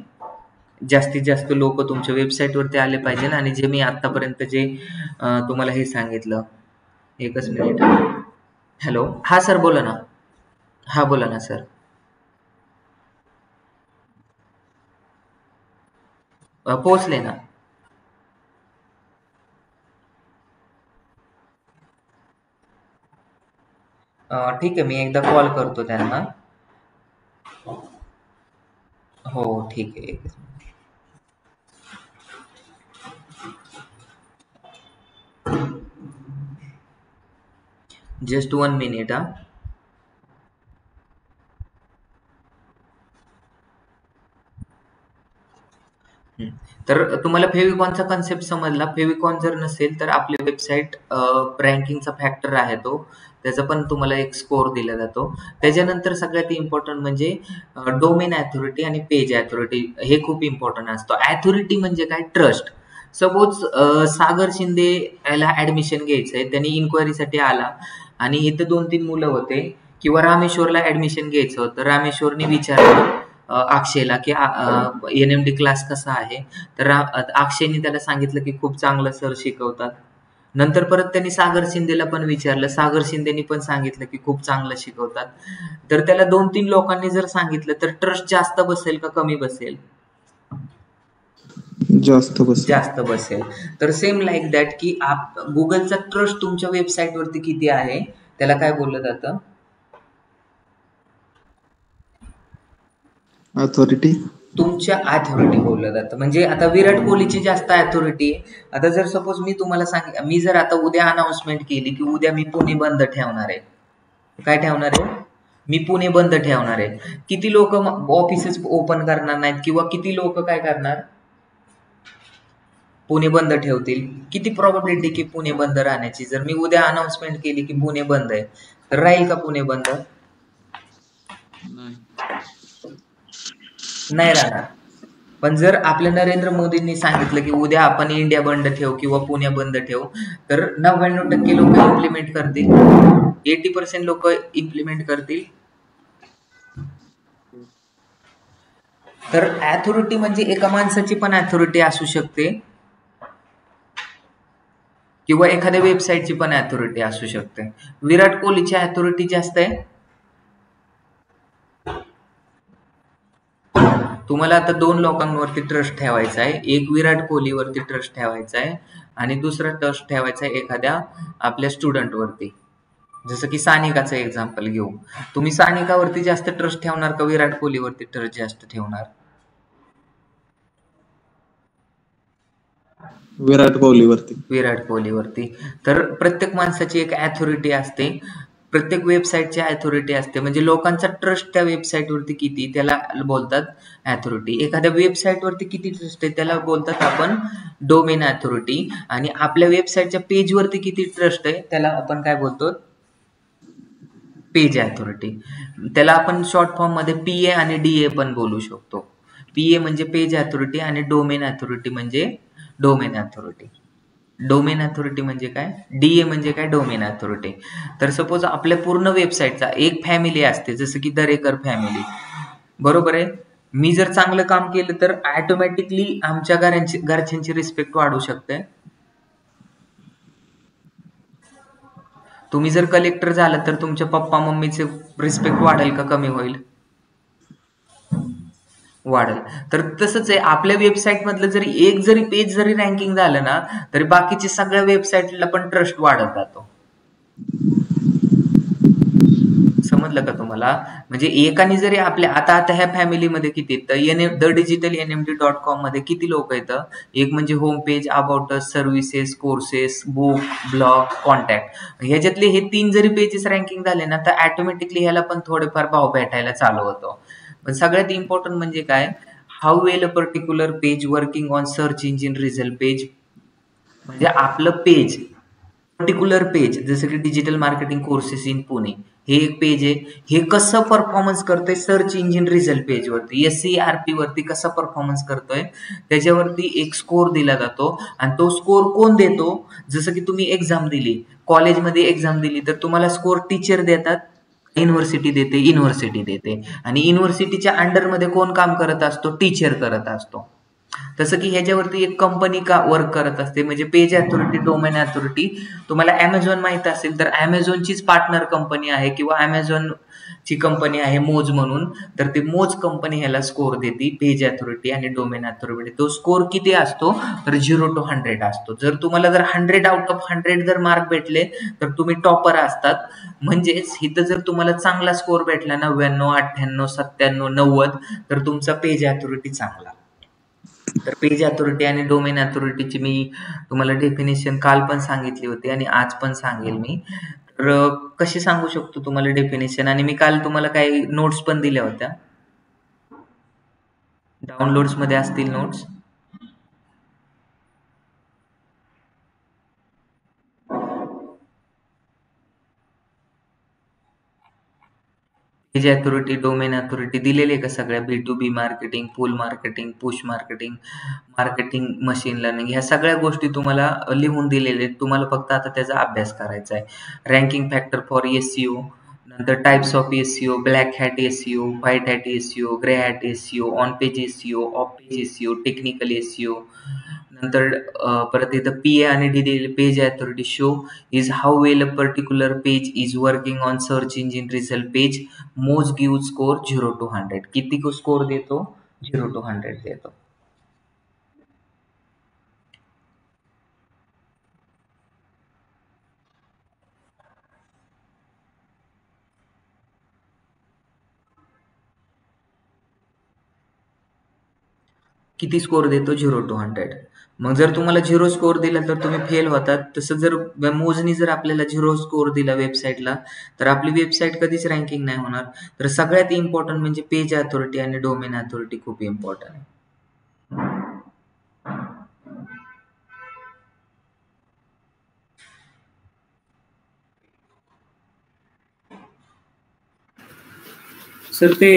जास्तीत जास्त लोक तुमच्या वेबसाईटवरती आले पाहिजे. आणि जे मी आतापर्यंत जे तुम्हाला हे सांगितलं, एकच मिनिट. हॅलो, हा सर बोला ना. हा बोला ना सर. पोहोचले ना. ठीक आहे, मी एकदा कॉल करतो त्यांना. हो ठीक आहे. एकच मिनिट. जस्ट 1 मिनिट हा. तर तुम्हाला फेविकॉनचा कन्सेप्ट समजला. फेविकॉन जर नसेल तर आपली वेबसाईट रँकिंगचा फॅक्टर आहे तो. त्याचा पण तुम्हाला एक स्कोर दिला जातो. त्याच्यानंतर सगळ्यात इम्पॉर्टंट म्हणजे डोमेन ॲथॉरिटी आणि पेज ॲथॉरिटी, हे खूप इम्पॉर्टंट असतं. ॲथॉरिटी म्हणजे काय? ट्रस्ट. सपोज सागर शिंदे याला ॲडमिशन घ्यायचं आहे, त्यांनी इन्क्वायरीसाठी आला आणि इथं 2-3 मुलं होते, किंवा रामेश्वरला ॲडमिशन घ्यायचं होतं. रामेश्वरने विचारलं अक्षयला की NMD क्लास कसा आहे? तर अक्षयने त्याला सांगितलं की खूप चांगलं सर शिकवतात. नंतर परत त्यांनी सागर शिंदेला पण विचारलं. सागर शिंदेनी पण सांगितलं की खूप चांगलं शिकवतात. तर त्याला 2-3 लोकांनी जर सांगितलं तर ट्रस्ट जास्त बसेल का कमी बसेल? जास्त बसेल. जास्त बसेल. तर सेम लाईक दॅट की गुगलचा ट्रस्ट तुमच्या वेबसाईटवरती किती आहे त्याला काय बोललं जातं? अथॉरिटी. तुमच्या अथॉरिटी बोललं जातं. म्हणजे आता विराट कोहलीची जास्त अथॉरिटी आहे. आता जर सपोज मी तुम्हाला मी जर आता उद्या अनाउन्समेंट केली की उद्या मी पुणे बंद ठेवणार आहे. काय ठेवणार आहे? मी पुणे बंद ठेवणार आहे. किती लोक ऑफिसेस ओपन करणार नाहीत, किंवा किती लोक काय करणार? पुणे बंद ठेवतील. किती प्रोबॅबिलिटी की पुणे बंद राहण्याची? जर मी उद्या अनाउन्समेंट केली की पुणे बंद आहे तर राहील का पुणे बंद? नाही राहणार. पण जर आपल्या नरेंद्र मोदींनी सांगितलं की उद्या आपण इंडिया बंद ठेव किंवा पुणे बंद ठेव, तर 99% लोक इम्प्लिमेंट करतील, 80% लोक इम्प्लिमेंट करतील. तर अथॉरिटी म्हणजे एका माणसाची पण अथॉरिटी असू शकते किंवा एखाद्या वेबसाईटची पण अथॉरिटी असू शकते. विराट कोहलीची अथॉरिटी जास्त आहे. तुम्हाला आता 2 लोकांवरती ट्रस्ट ठेवायचा आहे. एक विराट कोहलीवरती ट्रस्ट ठेवायचा आहे आणि दुसरा ट्रस्ट ठेवायचा आहे एखाद्या आपल्या स्टुडंटवरती. जसं की सानिकाचं एक्झाम्पल घेऊ. तुम्ही सानिकावरती जास्त ट्रस्ट ठेवणार का विराट कोहलीवरती ट्रस्ट जास्त ठेवणार? विराट कोहलीवरती. विराट कोहलीवरती. तर प्रत्येक माणसाची एक अथॉरिटी असते, प्रत्येक वेबसाईटची अथॉरिटी असते. म्हणजे लोकांचा ट्रस्ट त्या वेबसाईटवरती किती त्याला बोलतात अथॉरिटी. एखाद्या वेबसाईटवरती किती ट्रस्ट आहे त्याला बोलतात आपण डोमेन अथॉरिटी. आणि आपल्या वेबसाईटच्या पेजवरती किती ट्रस्ट आहे त्याला आपण काय बोलतो? Page authority. त्याला आपण शॉर्ट फॉर्म मध्ये PA आणि DA पण बोलू शकतो. PA म्हणजे पेज अथॉरिटी आणि डोमेन अथॉरिटी म्हणजे डोमेन अथॉरिटी. डोमेन अथॉरिटी म्हणजे काय? DA म्हणजे काय? Domain authority. तर सपोज आपल्या पूर्ण वेबसाईटचा एक फॅमिली असते, जसं की दरेकर फॅमिली, बरोबर आहे. मी जर चांगलं काम केलं तर ऑटोमॅटिकली आमच्या घरच्यांची रिस्पेक्ट वाढू शकते. तुम्ही जर कलेक्टर झाला तर तुमच्या पप्पा मम्मीचे रिस्पेक्ट वाढेल का कमी होईल? वाढेल. तर तसंच आहे आपल्या वेबसाईट मधलं जरी एक जरी पेज जरी रँकिंग झालं ना, तरी बाकीच्या सगळ्या वेबसाईटला पण ट्रस्ट वाढत जातो. समजलं का तुम्हाला? म्हणजे एकाने जरी आपल्या आता ह्या फॅमिलीमध्ये किती आहेत? द डिजिटल NMD.com मध्ये किती लोक येतं? एक म्हणजे home page, about us, services, courses, book, blog, contact. ह्याच्यातले हे 3 जरी पेजेस रँकिंग झाले ना, तर ऑटोमॅटिकली ह्याला पण थोडेफार भाव भेटायला चालू होतो. पण सगळ्यात इम्पॉर्टंट म्हणजे काय? How well a particular page working on search engine result page. म्हणजे आपलं पेज, पर्टिक्युलर पेज, जसं की digital marketing courses in Pune, हे एक पेज आहे. हे कसं परफॉर्मन्स करतंय सर्च इंजिन रिझल्ट पेजवरती, SERP वरती कसं परफॉर्मन्स करतोय त्याच्यावरती एक स्कोर दिला जातो. आणि तो स्कोर कोण देतो? जसं की तुम्ही एक्झाम दिली, कॉलेजमध्ये एक्झाम दिली, तर तुम्हाला स्कोर टीचर देतात, युनिव्हर्सिटी देते. आणि युनिव्हर्सिटीच्या अंडरमध्ये कोण काम करत असतो? टीचर करत असतो. तसं की ह्याच्यावरती एक कंपनी का वर्क करत असते, म्हणजे पेज अथॉरिटी, डोमेन अथॉरिटी. तुम्हाला Amazon माहित असेल तर Amazonचीच पार्टनर कंपनी आहे किंवा Amazon ची कंपनी आहे मोज म्हणून. तर ती मोज कंपनी ह्याला स्कोर देते, पेज अथॉरिटी आणि डोमेन अथॉरिटी. तो स्कोर किती असतो? तर 0 to 100 असतो. जर तुम्हाला जर 100 आउट ऑफ 100 जर मार्क भेटले तर तुम्ही टॉपर असतात. म्हणजेच इथं जर तुम्हाला चांगला स्कोर भेटला 99, 98, 97, 90, तर तुमचा पेज अथॉरिटी चांगला. तर पेज अथॉरिटी आणि डोमेन अथॉरिटीची मी तुम्हाला डेफिनेशन काल पण सांगितली होती आणि आज पण सांगेल मी. तर कशी सांगू शकतो तुम्हाला डेफिनेशन? आणि मी काल तुम्हाला काही नोट्स पण दिल्या होत्या, डाउनलोड्स मध्ये असतील notes. Page authority, domain authority दिलेले का सगळ्या? B2B marketing, pull marketing, push marketing, marketing machine learning, ह्या सगळ्या गोष्टी तुम्हाला लिहून दिलेल्या आहेत. तुम्हाला फक्त आता त्याचा अभ्यास करायचा आहे. रँकिंग फॅक्टर फॉर SEO, नंतर types of SEO, black hat SEO, white hat SEO, grey hat SEO, on page SEO, of page SEO, technical SEO. नंतर परत इथं PA आणि DD page authority show is how well a particular page is working on search engine result page. मोज गिव्ह स्कोर 0 to 100. किती स्कोर देतो? 0 to 100 देतो. किती स्कोर देतो? 0 to 100. मग जर तुम्हाला 0 स्कोर दिला तर तुम्ही फेल होतात. तसं जर मोजनी जर आपल्याला 0 स्कोर दिला वेबसाईटला, तर आपली वेबसाईट कधीच रँकिंग नाही होणार. तर सगळ्यात इम्पॉर्टंट म्हणजे पेज अथॉरिटी आणि डोमेन अथॉरिटी खूप इम्पॉर्टंट आहे. सर ते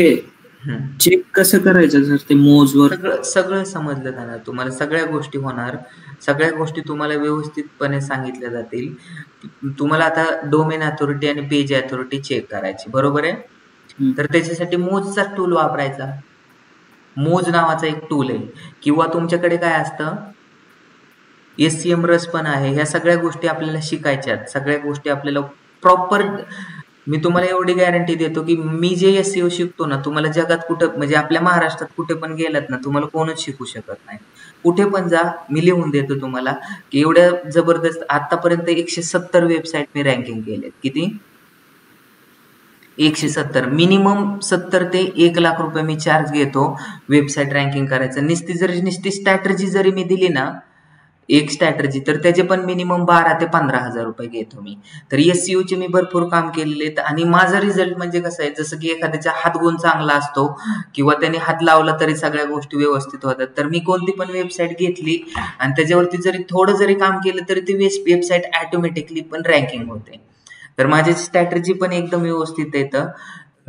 चेक कसं करायचं सर ते मोजवर? सगळं सगळं समजलं जाणार तुम्हाला, सगळ्या गोष्टी होणार, सगळ्या गोष्टी तुम्हाला व्यवस्थितपणे सांगितल्या जातील. तुम्हाला आता डोमेन अथॉरिटी आणि पेज अथॉरिटी चेक करायची, बरोबर आहे? तर त्याच्यासाठी मोजचा टूल वापरायचा. मोज नावाचा एक टूल आहे, किंवा तुमच्याकडे काय असतं, SCM रस पण आहे. ह्या सगळ्या गोष्टी आपल्याला शिकायच्यात, सगळ्या गोष्टी आपल्याला प्रॉपर. मी तुम्हाला एवढी गॅरंटी देतो की मी जे SEO शिकतो ना, तुम्हाला जगात कुठं, म्हणजे आपल्या महाराष्ट्रात कुठे पण गेलात ना, तुम्हाला कोणच शिकू शकत नाही. कुठे पण जा, मी लिहून देतो तुम्हाला की एवढ्या जबरदस्त आतापर्यंत 170 वेबसाईट मी रँकिंग केलेत. किती? 170. मिनिमम 70 ते 1 लाख रुपये मी चार्ज घेतो वेबसाईट रँकिंग करायचं. नुसती स्ट्रॅटर्जी जरी मी दिली ना, एक स्ट्रॅटर्जी, तर त्याचे पण मिनिमम 12 ते 15,000 रुपये घेतो मी. तर SEO चे मी भरपूर काम केलेले आहेत, आणि माझा रिझल्ट म्हणजे कसं आहे, जसं की एखाद्याचा हातगुण चांगला असतो किंवा त्याने हात लावला तरी सगळ्या गोष्टी व्यवस्थित होतात. तर मी कोणती पण वेबसाईट घेतली आणि त्याच्यावरती जरी थोडं जरी काम केलं तरी ती वेबसाईट ऑटोमॅटिकली पण रँकिंग होते. तर माझी स्ट्रॅटर्जी पण एकदम व्यवस्थित येतं.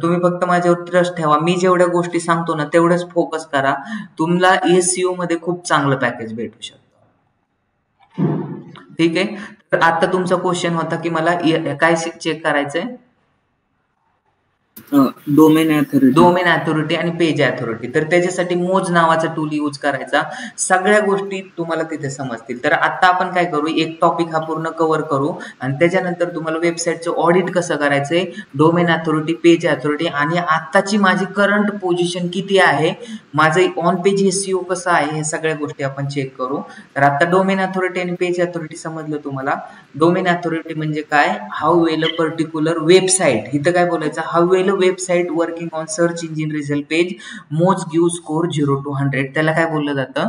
तुम्ही फक्त माझ्यावर ट्रस्ट ठेवा. मी जेवढ्या गोष्टी सांगतो ना तेवढंच फोकस करा. तुम्हाला SEO मध्ये खूप चांगलं पॅकेज भेटू शकतं. ठीक आहे. तर आता तुमचा क्वेश्चन होता की मला काय चेक करायचंय? डोमेन अथॉरिटी आणि पेज अथॉरिटी. तर त्याच्यासाठी मोज नावाचा टूल यूज करायचा. सगळ्या गोष्टी तुम्हाला तिथे समजतील. तर आता आपण काय करू, एक टॉपिक हा पूर्ण कव्हर करू आणि त्याच्यानंतर तुम्हाला वेबसाईटचं ऑडिट कसं करायचंय, डोमेन अथॉरिटी, पेज अथॉरिटी, आणि आत्ताची माझी करंट पोझिशन किती आहे, माझं ऑन पेज SEO कसं आहे, हे सगळ्या गोष्टी आपण चेक करू. तर आता डोमेन अथॉरिटी आणि पेज अथॉरिटी समजलं तुम्हाला. डोमेन अथॉरिटी म्हणजे काय, how well a particular website, इथं काय बोलायचं, how well a website working on search engine result page मोज गिव्ह स्कोर 0 to 100. त्याला काय बोललं जातं,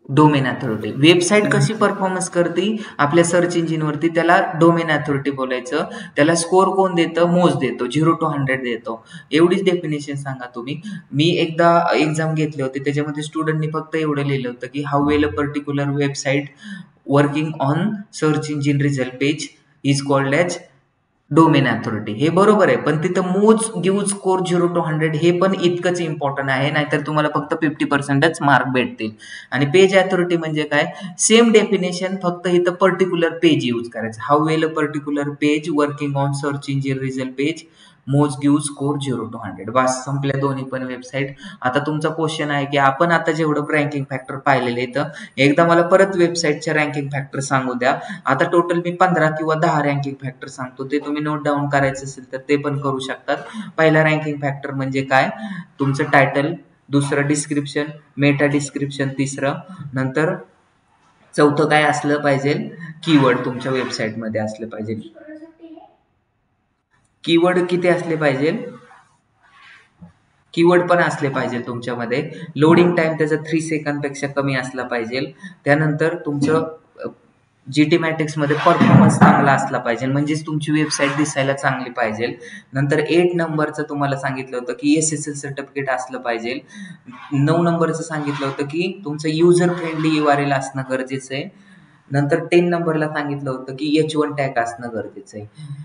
डोमेन अथॉरिटी. वेबसाईट कशी परफॉर्मन्स करते आपल्या सर्च इंजिन वरती, त्याला डोमेन अथॉरिटी बोलायचं. त्याला स्कोर कोण देतं, मोज देतो, 0 to 100 देतो. एवढीच डेफिनेशन सांगा तुम्ही. मी एकदा एक्झाम घेतली होती, त्याच्यामध्ये स्टुडंटनी फक्त एवढं लिहिलं होतं की how well a particular website working on search engine result page is called as domain authority. हे बरोबर आहे, पण तिथं मोज गिव्ह स्कोर 0 to 100 हे पण इतकंच इम्पॉर्टंट आहे, नाहीतर तुम्हाला फक्त 50%च मार्क भेटतील. आणि पेज अथॉरिटी म्हणजे काय, सेम डेफिनेशन, फक्त इथं पर्टिक्युलर पेज यूज करायचं. How well a particular page working on search engine result page मोज गिव्ह स्कोर 0 to 100. बस, संपल्या दोन्ही पण वेबसाईट. आता तुमचा क्वेश्चन आहे की आपण आता जेवढं रँकिंग फॅक्टर पाहिलेले तर एकदा मला परत वेबसाईटच्या रँकिंग फॅक्टर सांगू द्या. आता टोटल मी 15 किंवा 10 रँकिंग फॅक्टर सांगतो, ते तुम्ही नोट डाऊन करायचं असेल तर ते पण करू शकतात. पहिला रँकिंग फॅक्टर म्हणजे काय, तुमचं टायटल. दुसरं डिस्क्रिप्शन, मेटा डिस्क्रिप्शन. तिसरं, नंतर चौथं काय असलं पाहिजे, कीवर्ड तुमच्या वेबसाईटमध्ये असले पाहिजे. कीवर्ड किती असले पाहिजे, कीवर्ड पण असले पाहिजे तुमच्यामध्ये. लोडिंग टाइम त्याचा 3 सेकंदपेक्षा कमी असला पाहिजे. त्यानंतर तुमचं GT मॅट्रिक्स मध्ये परफॉर्मन्स चांगला असला पाहिजे, म्हणजेच तुमची वेबसाईट दिसायला चांगली पाहिजे. नंतर 8 नंबरचं तुम्हाला सांगितलं होतं की SSL सर्टिफिकेट असलं पाहिजे. 9 नंबरचं सांगितलं होतं की तुमचं युजर फ्रेंडली URL असणं गरजेचं आहे. नंतर 10 नंबरला सांगितलं होतं की H1 टॅग असणं गरजेचं आहे.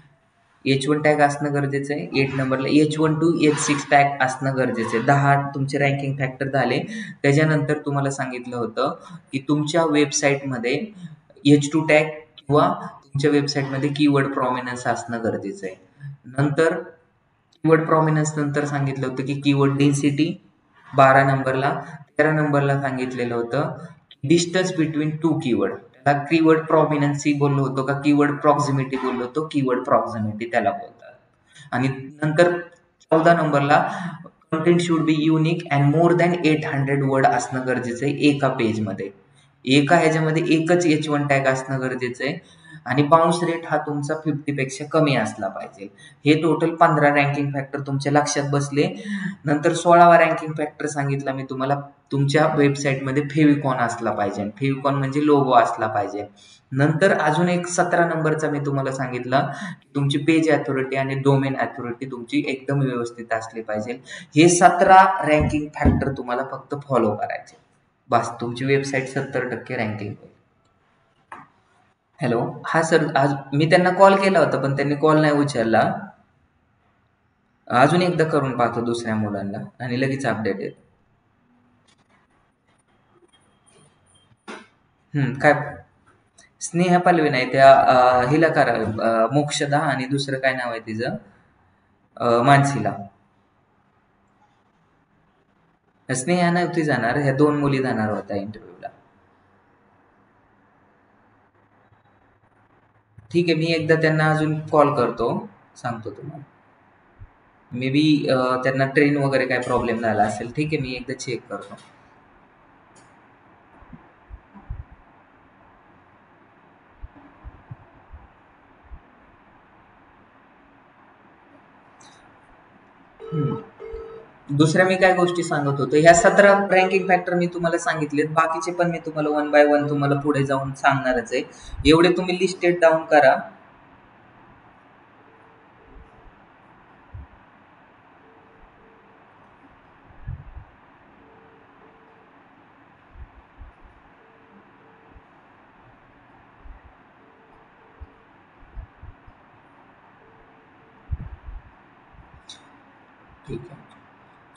H1 टॅग असणं गरजेचं आहे. 8 नंबरला H1 to H6 टॅग असणं गरजेचं आहे. 10 तुमचे रँकिंग फॅक्टर झाले. त्याच्यानंतर तुम्हाला सांगितलं होतं की तुमच्या वेबसाईटमध्ये H2 टॅग किंवा तुमच्या वेबसाईटमध्ये कीवर्ड प्रॉमिनन्स असणं गरजेचं आहे. नंतर कीवर्ड प्रॉमिनन्स नंतर सांगितलं होतं की कीवर्ड डेन्सिटी 12 नंबरला. 13 नंबरला सांगितलेलं होतं डिस्टन्स बिटवीन 2 कीवर्ड. त्याला कीवर्ड प्रॉमिनन्सी बोललो होतो का कीवर्ड प्रॉक्झिमिटी बोललो होतो, कीवर्ड प्रॉक्झिमिटी त्याला बोलतात. आणि नंतर 14 नंबरला content should be unique and more than 800 word असणं गरजेचं आहे एका पेजमध्ये. एका ह्याच्यामध्ये एकच H1 टॅग असणं गरजेचं आहे. आणि बाउन्स रेट हा तुमचा 50 पेक्षा कमी असला पाहिजे. हे टोटल 15 रँकिंग फॅक्टर तुमच्या लक्षात बसले. नंतर 16वा रँकिंग फॅक्टर सांगितला मी तुम्हाला, तुमच्या वेबसाईटमध्ये फेविकॉन असला पाहिजे. फेविकॉन म्हणजे लोगो असला पाहिजे. नंतर अजून एक 17 नंबरचा मी तुम्हाला सांगितलं, तुमची पेज अथॉरिटी आणि डोमेन अथॉरिटी तुमची एकदम व्यवस्थित असली पाहिजे. हे 17 रँकिंग फॅक्टर तुम्हाला फक्त फॉलो करायचे. बस, तुमची वेबसाईट 70% रँकिंग होईल. हॅलो, हा सर, आज मी त्यांना कॉल केला होता पण त्यांनी कॉल नाही उचलला. अजून एकदा करून पाहतो दुसऱ्या मुलांना आणि लगेच अपडेट येतो. काय स्नेहा पालवे नाही त्या हिला करा, मोक्षदा आणि दुसरं काय नाव आहे तिचं, मानसीला. स्नेहा नव्हती जाणार, ह्या 2 मुली जाणार होत्या इंटरव्ह्यूला. ठीक आहे, मी एकदा त्यांना अजून कॉल करतो, सांगतो तुम्हाला. मे बी त्यांना ट्रेन वगैरे काय प्रॉब्लेम झाला असेल. ठीक आहे, मी एकदा चेक करतो. दुसऱ्या मी काय गोष्टी सांगत होतो, ह्या 17 रँकिंग फॅक्टर मी तुम्हाला सांगितलेत. बाकीचे पण मी तुम्हाला 1 बाय 1 तुम्हाला पुढे जाऊन सांगणारच आहे. एवढे तुम्ही लिस्टेड डाऊन करा. ठीक आहे.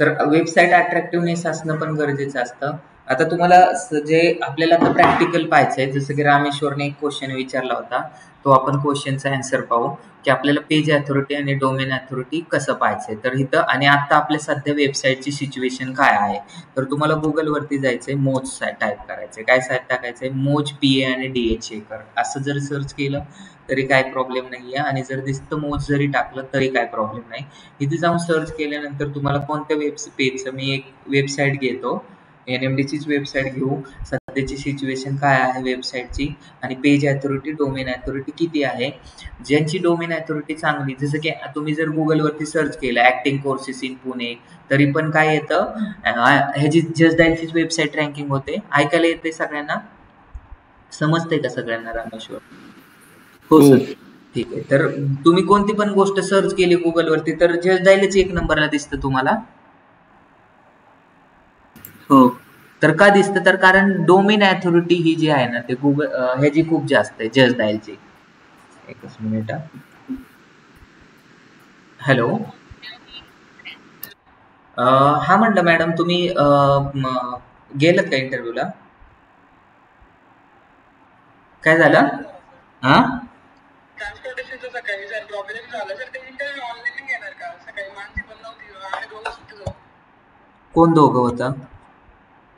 तर वेबसाईट अट्रॅक्टिव्हनेस असणं पण गरजेचं असतं. आता तुम्हाला जे आपल्याला आता प्रॅक्टिकल पाहायचं आहे, जसं की रामेश्वरने एक क्वेश्चन विचारला होता, तो आपण क्वेश्चनचा आन्सर पाहू की आपल्याला पेज अथॉरिटी आणि डोमेन अथॉरिटी कसं पाहायचंय. तर इथं आणि आता आपल्या सध्या वेबसाईटची सिच्युएशन काय आहे, तर तुम्हाला गुगलवरती जायचंय, मोज टाईप करायचंय. काय साईट टाकायचंय, मोज PA आणि DA चेकर असं जर सर्च केलं तरी काय प्रॉब्लेम नाहीये, आणि जर दिसतं मोज जरी टाकलं तरी काय प्रॉब्लेम नाही. इथे जाऊन सर्च केल्यानंतर तुम्हाला कोणत्या पेजचं, मी एक वेबसाईट घेतो, NMDचीच वेबसाईट घेऊ, सध्याची सिच्युएशन काय आहे वेबसाईटची, आणि पेज अथॉरिटी, डोमेन अथॉरिटी किती आहे. ज्यांची डोमेन अथॉरिटी चांगली, जसं की तुम्ही जर गुगलवरती सर्च केलं ॲक्टिंग कोर्सेस इन पुणे, तरी पण काय येतं, ह्याची जस्ट डायलचीच वेबसाईट रँकिंग होते. ऐकायला येते सगळ्यांना, समजते का सगळ्यांना रामेश्वर? हो हो. सर. ठीक आहे. तर तुम्ही कोणती पण गोष्ट सर्च केली गुगलवरती तर जस्ट डायलच 1 नंबरला दिसतं तुम्हाला. हो. तर का दिसतं, तर कारण डोमेन अथॉरिटी ही जी आहे ना, ते ह्याची खूप जास्त आहे, जस्ट डायलची. एकच मिनिट. हॅलो. हा म्हटलं मॅडम, तुम्ही गेलात का इंटरव्ह्यूला? काय झालं? हा, ट्रान्सपोर्टेशनचं सकाळी सर प्रॉब्लेम झाला सर. ते इंटरव्ह्यू ऑनलाईन घेणार का? सकाळी मानसी पण नव्हती आणि 2 होतो. कोण दोघं होतं?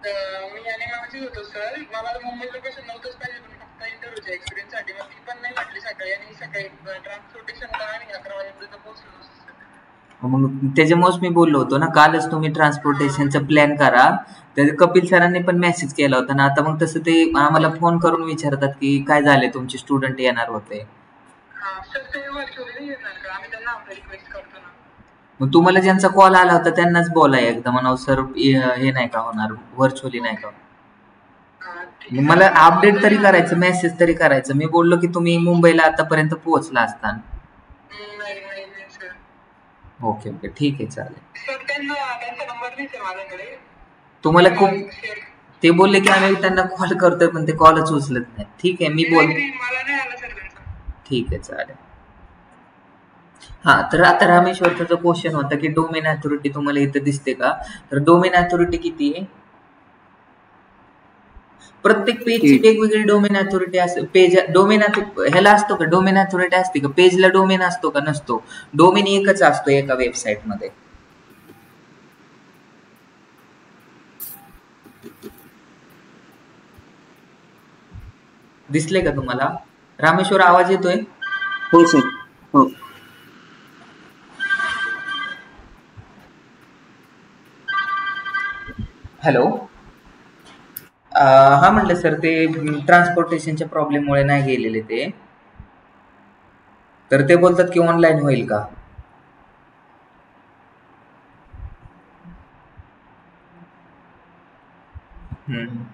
मी आणि मानसी होतो सर. मला मुंबई लोकेशन नव्हतंच पाहिजे, पण फक्त इंटरव्ह्यूच्या एक्सपिरियन्ससाठी. मग ती पण नाही म्हटली सकाळी, आणि सकाळी ट्रान्सपोर्टेशनला आणि 11 वाजेपर्यंत पोहोचलो नसतो सर. मग त्याच्यामुळेच मी बोललो होतो ना, कालच तुम्ही ट्रान्सपोर्टेशनचा प्लॅन करा. तर कपिल सरांनी पण मेसेज केला होता ना. आता मग तसं ते आम्हाला फोन करून विचारतात की काय झाले, तुमचे स्टुडंट येणार होते. सर ते व्हर्च्युअली नाही येणार का? आम्ही त्यांना रिक्वेस्ट करतो ना. मग तुम्हाला ज्यांचा कॉल आला होता त्यांनाच बोलाय एकदा, म्हणावं सर हे नाही का होणार, व्हर्च्युअली नाही का. मग मला अपडेट तरी करायचं, मेसेज तरी करायचं. मी बोललो की तुम्ही मुंबईला आतापर्यंत पोहोचला असता. नाही सर. ओके ओके, ठीक आहे, चालेल. सर त्यांचा नंबर नाही सर माझ्याकडे. तुम्हाला खूप ते बोलले की आम्ही त्यांना कॉल करतोय, पण ते कॉलच उचलत नाही. ठीक आहे, मी बोल. मला नाही आला सर त्यांचा. ठीक आहे, चालेल. हा, तर आता रामेश्वरचा जो क्वेश्चन होता की डोमेन अथॉरिटी तुम्हाला इथं दिसते का, तर डोमेन अथॉरिटी किती आहे. प्रत्येक पेजची वेगवेगळी डोमेन अथॉरिटी असते. पेज डोमेन ह्याला असतो का, डोमेन अथॉरिटी असते का, पेजला डोमेन असतो का, नसतो. डोमेन एकच असतो एका वेबसाईट मध्ये. दिसले का तुम्हाला? रामेश्वर, आवाज येतोय? हो सर. हो. हॅलो. हा म्हटलं सर, ते ट्रान्सपोर्टेशनच्या प्रॉब्लेममुळे नाही गेलेले ते. तर ते बोलतात की ऑनलाईन होईल का. हम्म.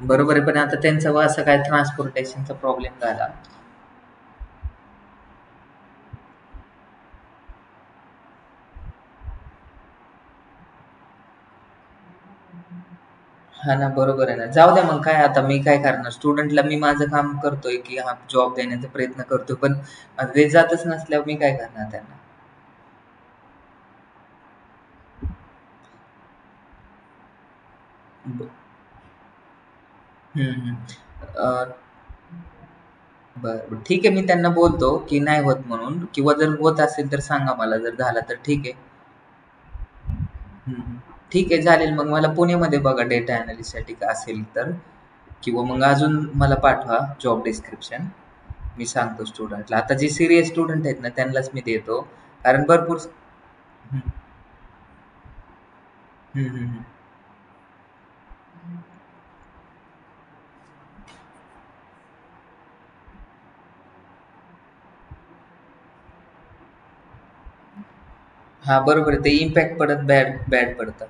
बरोबर आहे, पण आता त्यांचं असं काय ट्रान्सपोर्टेशनचा प्रॉब्लेम झाला. हा ना, बरोबर आहे ना. जाऊ द्या मग, काय आता मी काय करणार, स्टुडंटला मी माझं काम करतोय की हा जॉब देण्याचा प्रयत्न करतोय, पण आता ते जातच नसल्यावर मी काय करणार त्यांना. ब- हम्म, हम्म. बरं, बरं. ठीक आहे, मी त्यांना बोलतो की नाही होत म्हणून, किंवा जर होत असेल तर सांगा मला, जर झाला तर ठीक आहे. हम्म. ठीक आहे, चालेल. मग मला पुणेमध्ये बघा डेटा अनालिस्टसाठी का असेल तर, किंवा मग अजून मला पाठवा जॉब डिस्क्रिप्शन. मी सांगतो स्टुडंटला. आता जे सिरियस स्टुडंट आहेत ना त्यांनाच मी देतो, कारण भरपूर. हम्म, हम्म, हम्म. हा, बरोबर आहे. ते इम्पॅक्ट पडत बॅड बॅड पडतं.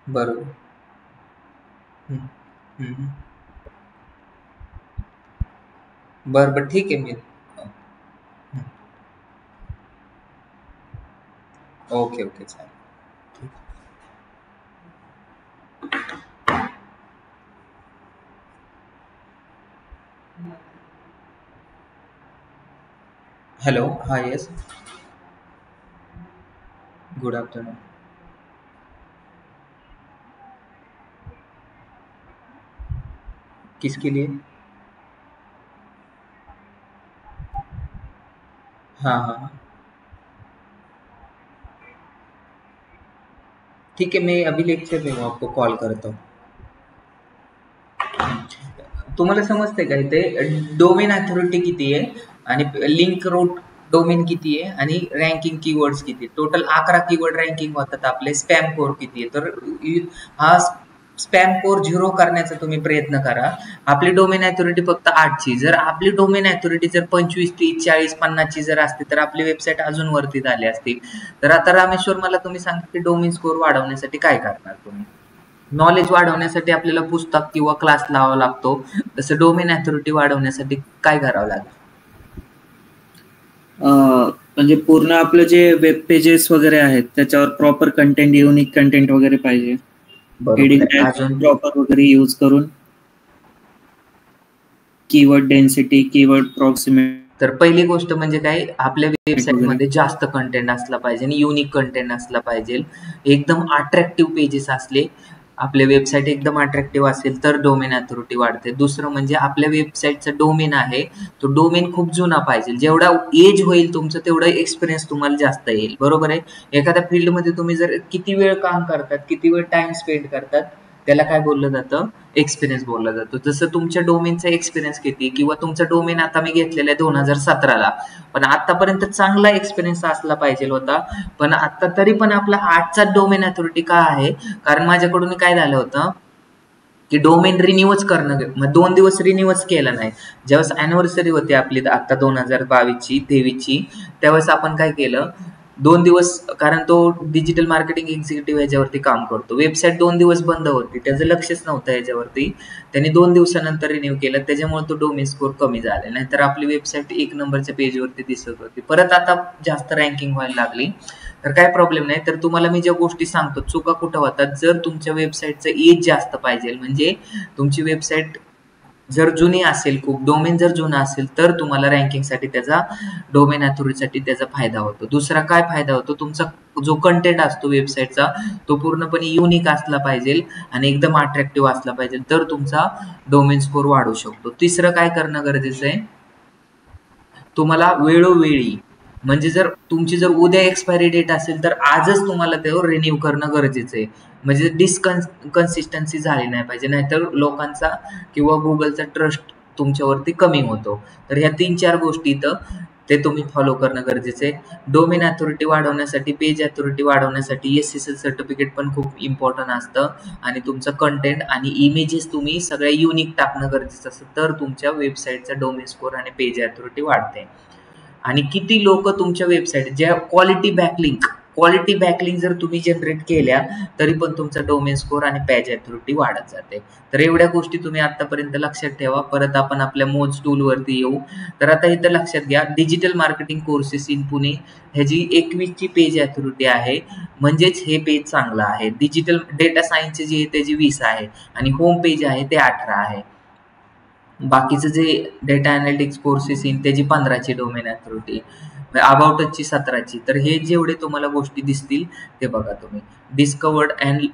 बरोबर. हम्म, हम्म, हम्म. बरं, बरं. ठीक आहे. मी हम्म. Okay, okay. चालेल. ठीक. हेलो, हाँ, यस. Good afternoon. किसके लिए? हाँ, हाँ, हाँ. ठीक है, मैं अभी लेक्चर में हूँ, आपको कॉल करता हूँ. तुम्हाला समजतंय का इथे डोमेन अथॉरिटी किती आहे आणि लिंक रूट डोमेन किती आहे आणि रँकिंग कीवर्ड्स किती आहे? टोटल 11 कीवर्ड रँकिंग होतात आपले. स्पॅम कोर किती आहे? तर हा स्पॅम कोर 0 करण्याचा तुम्ही प्रयत्न करा. आपली डोमेन अथॉरिटी फक्त 8ची. जर आपली डोमेन अथॉरिटी जर 25, 30, 40, 50ची जर असती तर आपली वेबसाईट अजून वरती झाली असती. तर आता रामेश्वर, मला तुम्ही सांगा की डोमेन स्कोर वाढवण्यासाठी काय करणार तुम्ही? नॉलेज वाढवण्यासाठी आपल्याला पुस्तक किंवा क्लास लावावा लागतो. तसं डोमेन अथॉरिटी वाढवण्यासाठी काय करावं लागेल? म्हणजे पूर्ण आपलं जे वेब पेजेस वगैरे आहेत त्याच्यावर प्रॉपर कंटेंट, युनिक कंटेंट वगैरे पाहिजे. हेडिंग बरोबर आहे. टॅग अजून? प्रॉपर वगैरे यूज करून कीवर्ड डेन्सिटी, कीवर्ड प्रॉक्सिमेट तर पहिली गोष्ट म्हणजे काय, आपल्या वगैरे. वेबसाईटमध्ये जास्त कंटेंट असला पाहिजे आणि युनिक कंटेंट असला पाहिजे. एकदम अट्रॅक्टिव्ह पेजेस असले, आपल्या वेबसाईट एकदम अट्रॅक्टिव्ह असेल तर डोमेन अथॉरिटी वाढते. दुसरं म्हणजे आपल्या वेबसाईटचा डोमेन आहे, तो डोमेन खूप जुना पाहिजे. जेवढा एज होईल तुमचं तेवढा एक्सपिरियन्स तुम्हाला जास्त येईल. बरोबर आहे. एखाद्या फील्डमध्ये तुम्ही जर किती वेळ काम करतात, किती वेळ टाइम स्पेंड करतात, त्याला काय बोललं जातं? एक्सपिरियन्स बोलला जातो. जसं तुमच्या डोमेनचा एक्सपिरियन्स किती, किंवा तुमचं डोमेन आता मी घेतलेलं आहे 2017ला, पण आतापर्यंत चांगला एक्सपिरियन्स असला पाहिजे होता. पण आता तरी पण आपला 8चा डोमेन अथॉरिटी का आहे? कारण माझ्याकडून काय झालं होतं की डोमेन रिन्यूच करणं, मग 2 दिवस रिन्यूच केलं नाही. ज्यावेळेस अॅनिव्हर्सरी होती आपली आता 2022ची 23ची, त्यावेळेस आपण काय केलं, 2 दिवस, कारण तो डिजिटल मार्केटिंग एक्झिक्युटिव्ह याच्यावरती काम करतो. वेबसाईट 2 दिवस बंद होती, त्याचं लक्षच नव्हतं याच्यावरती. त्यांनी 2 दिवसानंतर रिन्यू केलं, त्याच्यामुळे तो डोमेन स्कोर कमी झाला. नाहीतर आपली वेबसाईट 1 नंबरच्या पेजवरती दिसत होती. परत आता जास्त रँकिंग व्हायला लागली, तर काय प्रॉब्लेम नाही. तर तुम्हाला मी ज्या गोष्टी सांगतो, चुका कुठं होतात, जर तुमच्या वेबसाईटचं एज जास्त पाहिजे, म्हणजे तुमची वेबसाईट जर जुनी असेल, खूप डोमेन जर जुना असेल, तर तुम्हाला रँकिंगसाठी त्याचा, डोमेन अथॉरिटीसाठी त्याचा फायदा होतो. दुसरा काय फायदा होतो, तुमचा जो कंटेंट असतो वेबसाईटचा, तो पूर्णपणे युनिक असला पाहिजे आणि एकदम अट्रॅक्टिव्ह असला पाहिजे, तर तुमचा डोमेन स्कोर वाढू शकतो. तिसरं काय करणं गरजेचं आहे, तुम्हाला वेळोवेळी, म्हणजे जर तुमची जर उद्या एक्सपायरी डेट असेल तर आजच तुम्हाला ते रिन्यू करणं गरजेचं आहे. म्हणजे कन्सिस्टन्सी झाली नाही पाहिजे, नाहीतर लोकांचा किंवा गुगलचा ट्रस्ट तुमच्यावरती कमी होतो. तर ह्या 3-4 गोष्टी इथं ते तुम्ही फॉलो करणं गरजेचं आहे. डोमेन अथॉरिटी वाढवण्यासाठी, पेज अथॉरिटी वाढवण्यासाठी SSL सर्टिफिकेट पण खूप इम्पॉर्टंट असतं, आणि तुमचं कंटेंट आणि इमेजेस तुम्ही सगळ्या युनिक टाकणं गरजेचं असतं, तर तुमच्या वेबसाईटचा डोमेन स्कोर आणि पेज अथॉरिटी वाढते. आणि किती लोक तुमच्या वेबसाईट, ज्या क्वालिटी बॅकलिंक, क्वालिटी बॅकलिंक जर तुम्ही जनरेट केल्या तरी पण तुमचा डोमेन स्कोर आणि पेज अथॉरिटी वाढत जाते. तर एवढ्या गोष्टी तुम्ही आतापर्यंत लक्षात ठेवा. परत आपण आपल्या मोज टूलवरती येऊ. तर आता इथं लक्षात घ्या, digital marketing courses in Pune ह्याची 21ची पेज अथॉरिटी आहे, म्हणजेच हे पेज चांगलं आहे. डिजिटल डेटा सायन्सचे जे आहे त्याची 20 आहे आणि होम पेज आहे ते 18 आहे. बाकीचं जे डेटा अनालिटिक्स कोर्सेस इन त्याची 15ची डोमेन अथॉरिटी, अबाउटची 17ची. तर हे जेवढे तुम्हाला गोष्टी दिसतील ते बघा तुम्ही. Discovered and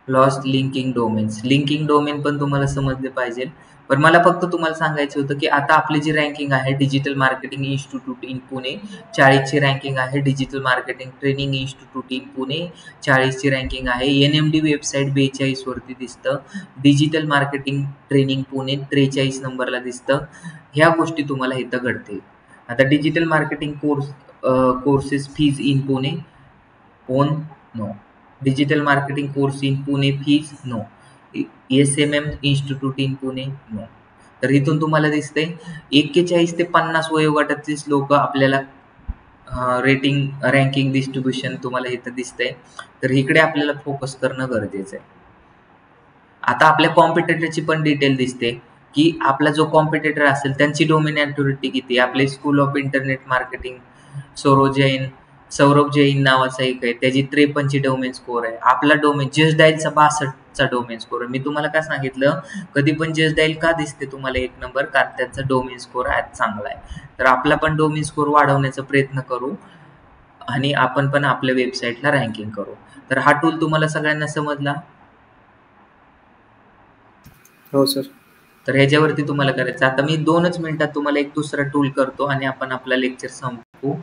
lost linking domains. Linking domain पण तुम्हाला समजले पाहिजे. पण मला फक्त तुम्हाला सांगायचं होतं की आता आपली जी रँकिंग आहे digital marketing institute in Pune 40ची रँकिंग आहे. Digital marketing training institute in Pune 40ची रँकिंग आहे. NMD वेबसाईट 42 वरती दिसतं. डिजिटल मार्केटिंग ट्रेनिंग पुणे 43 नंबरला दिसतं. ह्या गोष्टी तुम्हाला इथं घडतील. आता digital marketing courses fees in Pune on no. Digital marketing course in Pune fees no. SMM institute in Pune no. तर इथून तुम्हाला दिसतंय 41 ते 50 वयोगटातलीच लोक आपल्याला रेटिंग रँकिंग डिस्ट्रीब्युशन तुम्हाला इथं दिसतंय. तर इकडे आपल्याला फोकस करणं गरजेचं आहे. आता आपल्या कॉम्पिटिटरची पण डिटेल दिसते की आपला जो कॉम्पिटिटर असेल त्यांची डोमेन अथॉरिटी किती. आपले school of internet marketing Saurabh Jain नावाचा एक आहे, त्याची 53ची डोमेन स्कोर आहे. आपला डोमेन जस्ट डायलचा 62चा डोमेन स्कोर आहे. मी तुम्हाला काय सांगितलं, कधी पण जस्ट डायल का दिसते तुम्हाला 1 नंबर, कारण त्यांचा डोमेन स्कोर आज चांगला आहे. तर आपला पण डोमेन स्कोर वाढवण्याचा प्रयत्न करू आणि आपण पण आपल्या वेबसाईटला रँकिंग करू. तर हा टूल तुम्हाला सगळ्यांना समजला? हो सर. तर ह्याच्यावरती तुम्हाला करायचं. आता मी 2च मिनिटात तुम्हाला एक दुसरा टूल करतो आणि आपण आपला लेक्चर संपवू.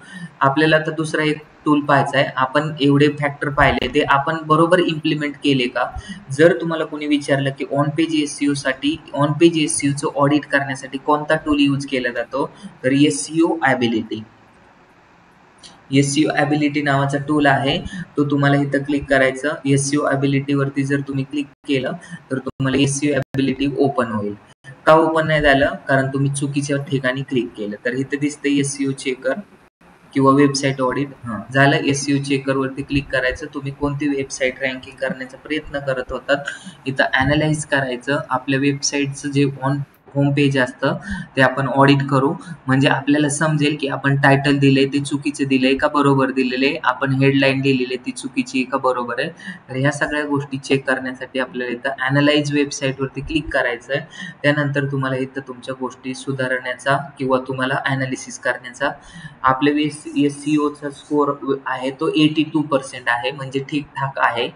आपल्याला आता दुसरा एक टूल पाहायचा आहे. आपण एवढे फॅक्टर पाहिले ते आपण बरोबर इम्प्लिमेंट केले का. जर तुम्हाला कोणी विचारलं की ऑन पेज SEO साठी ऑन पेज SEOचं ऑडिट करण्यासाठी कोणता टूल यूज केला जातो, तर SEO ॲबिलिटी. SEO ॲबिलिटी नावाचा टूल आहे, तो तुम्हाला इथं क्लिक करायचं. SEO ॲबिलिटी वरती जर तुम्ही क्लिक केलं तर तुम्हाला SEO ॲबिलिटी ओपन होईल. का ओपन नाही झालं, कारण तुम्ही चुकीच्या ठिकाणी क्लिक केलं. तर इथं दिसतंय SEO चेकर किंवा वेबसाईट ऑडिट. झालं. SEO चेकर वरती क्लिक करायचं. तुम्ही कोणती वेबसाईट रँकिंग करण्याचा प्रयत्न करत होतात इथं ॲनालाइज करायचं. आपल्या वेबसाईटचं जे होम पेज असतं ते आपण ऑडिट करू, म्हणजे आपल्याला समजेल की आपण टायटल दिलंय ते चुकीचं दिलंय का बरोबर दिलेलं आहे, आपण हेडलाईन लिहिलेली ती चुकीची का बरोबर आहे. तर ह्या सगळ्या गोष्टी चेक करण्यासाठी आपल्याला इथं ॲनालाइज वेबसाईटवरती क्लिक करायचं आहे. त्यानंतर तुम्हाला इथं तुमच्या गोष्टी सुधारण्याचा किंवा तुम्हाला ॲनालिसिस करण्याचा. आपल्या SEOचा स्कोर आहे तो 82% आहे, म्हणजे ठीकठाक आहे.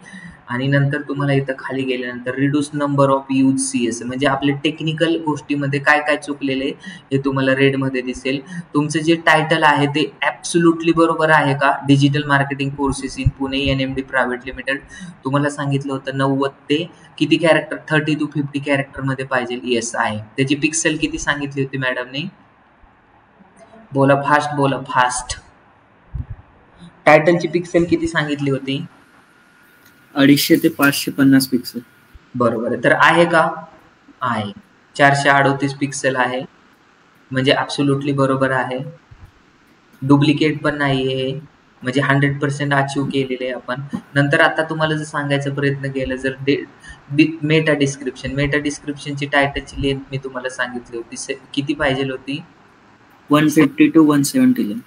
आणि नंतर तुम्हाला इथं खाली गेल्यानंतर reduce number of use CS, म्हणजे आपले टेक्निकल गोष्टीमध्ये काय काय चुकलेले हे तुम्हाला रेडमध्ये दिसेल. तुमचं जे टायटल आहे ते ॲब्सोल्युटली बरोबर आहे का. Digital marketing courses in Pune NMD private limited तुम्हाला सांगितलं होतं 90 ते किती कॅरेक्टर, 30 to 50 कॅरेक्टरमध्ये पाहिजे. येस आहे. त्याची पिक्सेल किती सांगितली होती मॅडमने, बोला फास्ट, बोला फास्ट. टायटलची पिक्सेल किती सांगितली होती, 250 ते 550 पिक्सल. बरोबर आहे. तर आहे का, आहे. 438 पिक्सेल आहे, म्हणजे ॲब्सोल्युटली बरोबर आहे. डुप्लिकेट पण नाही आहे, म्हणजे 100% अचीव केलेले आहे आपण. नंतर आता तुम्हाला जर सांगायचा प्रयत्न केला, जर मेटा डिस्क्रिप्शनची टायटलची लेंथ मी तुम्हाला सांगितली होती, किती पाहिजे होती, 150 to 170.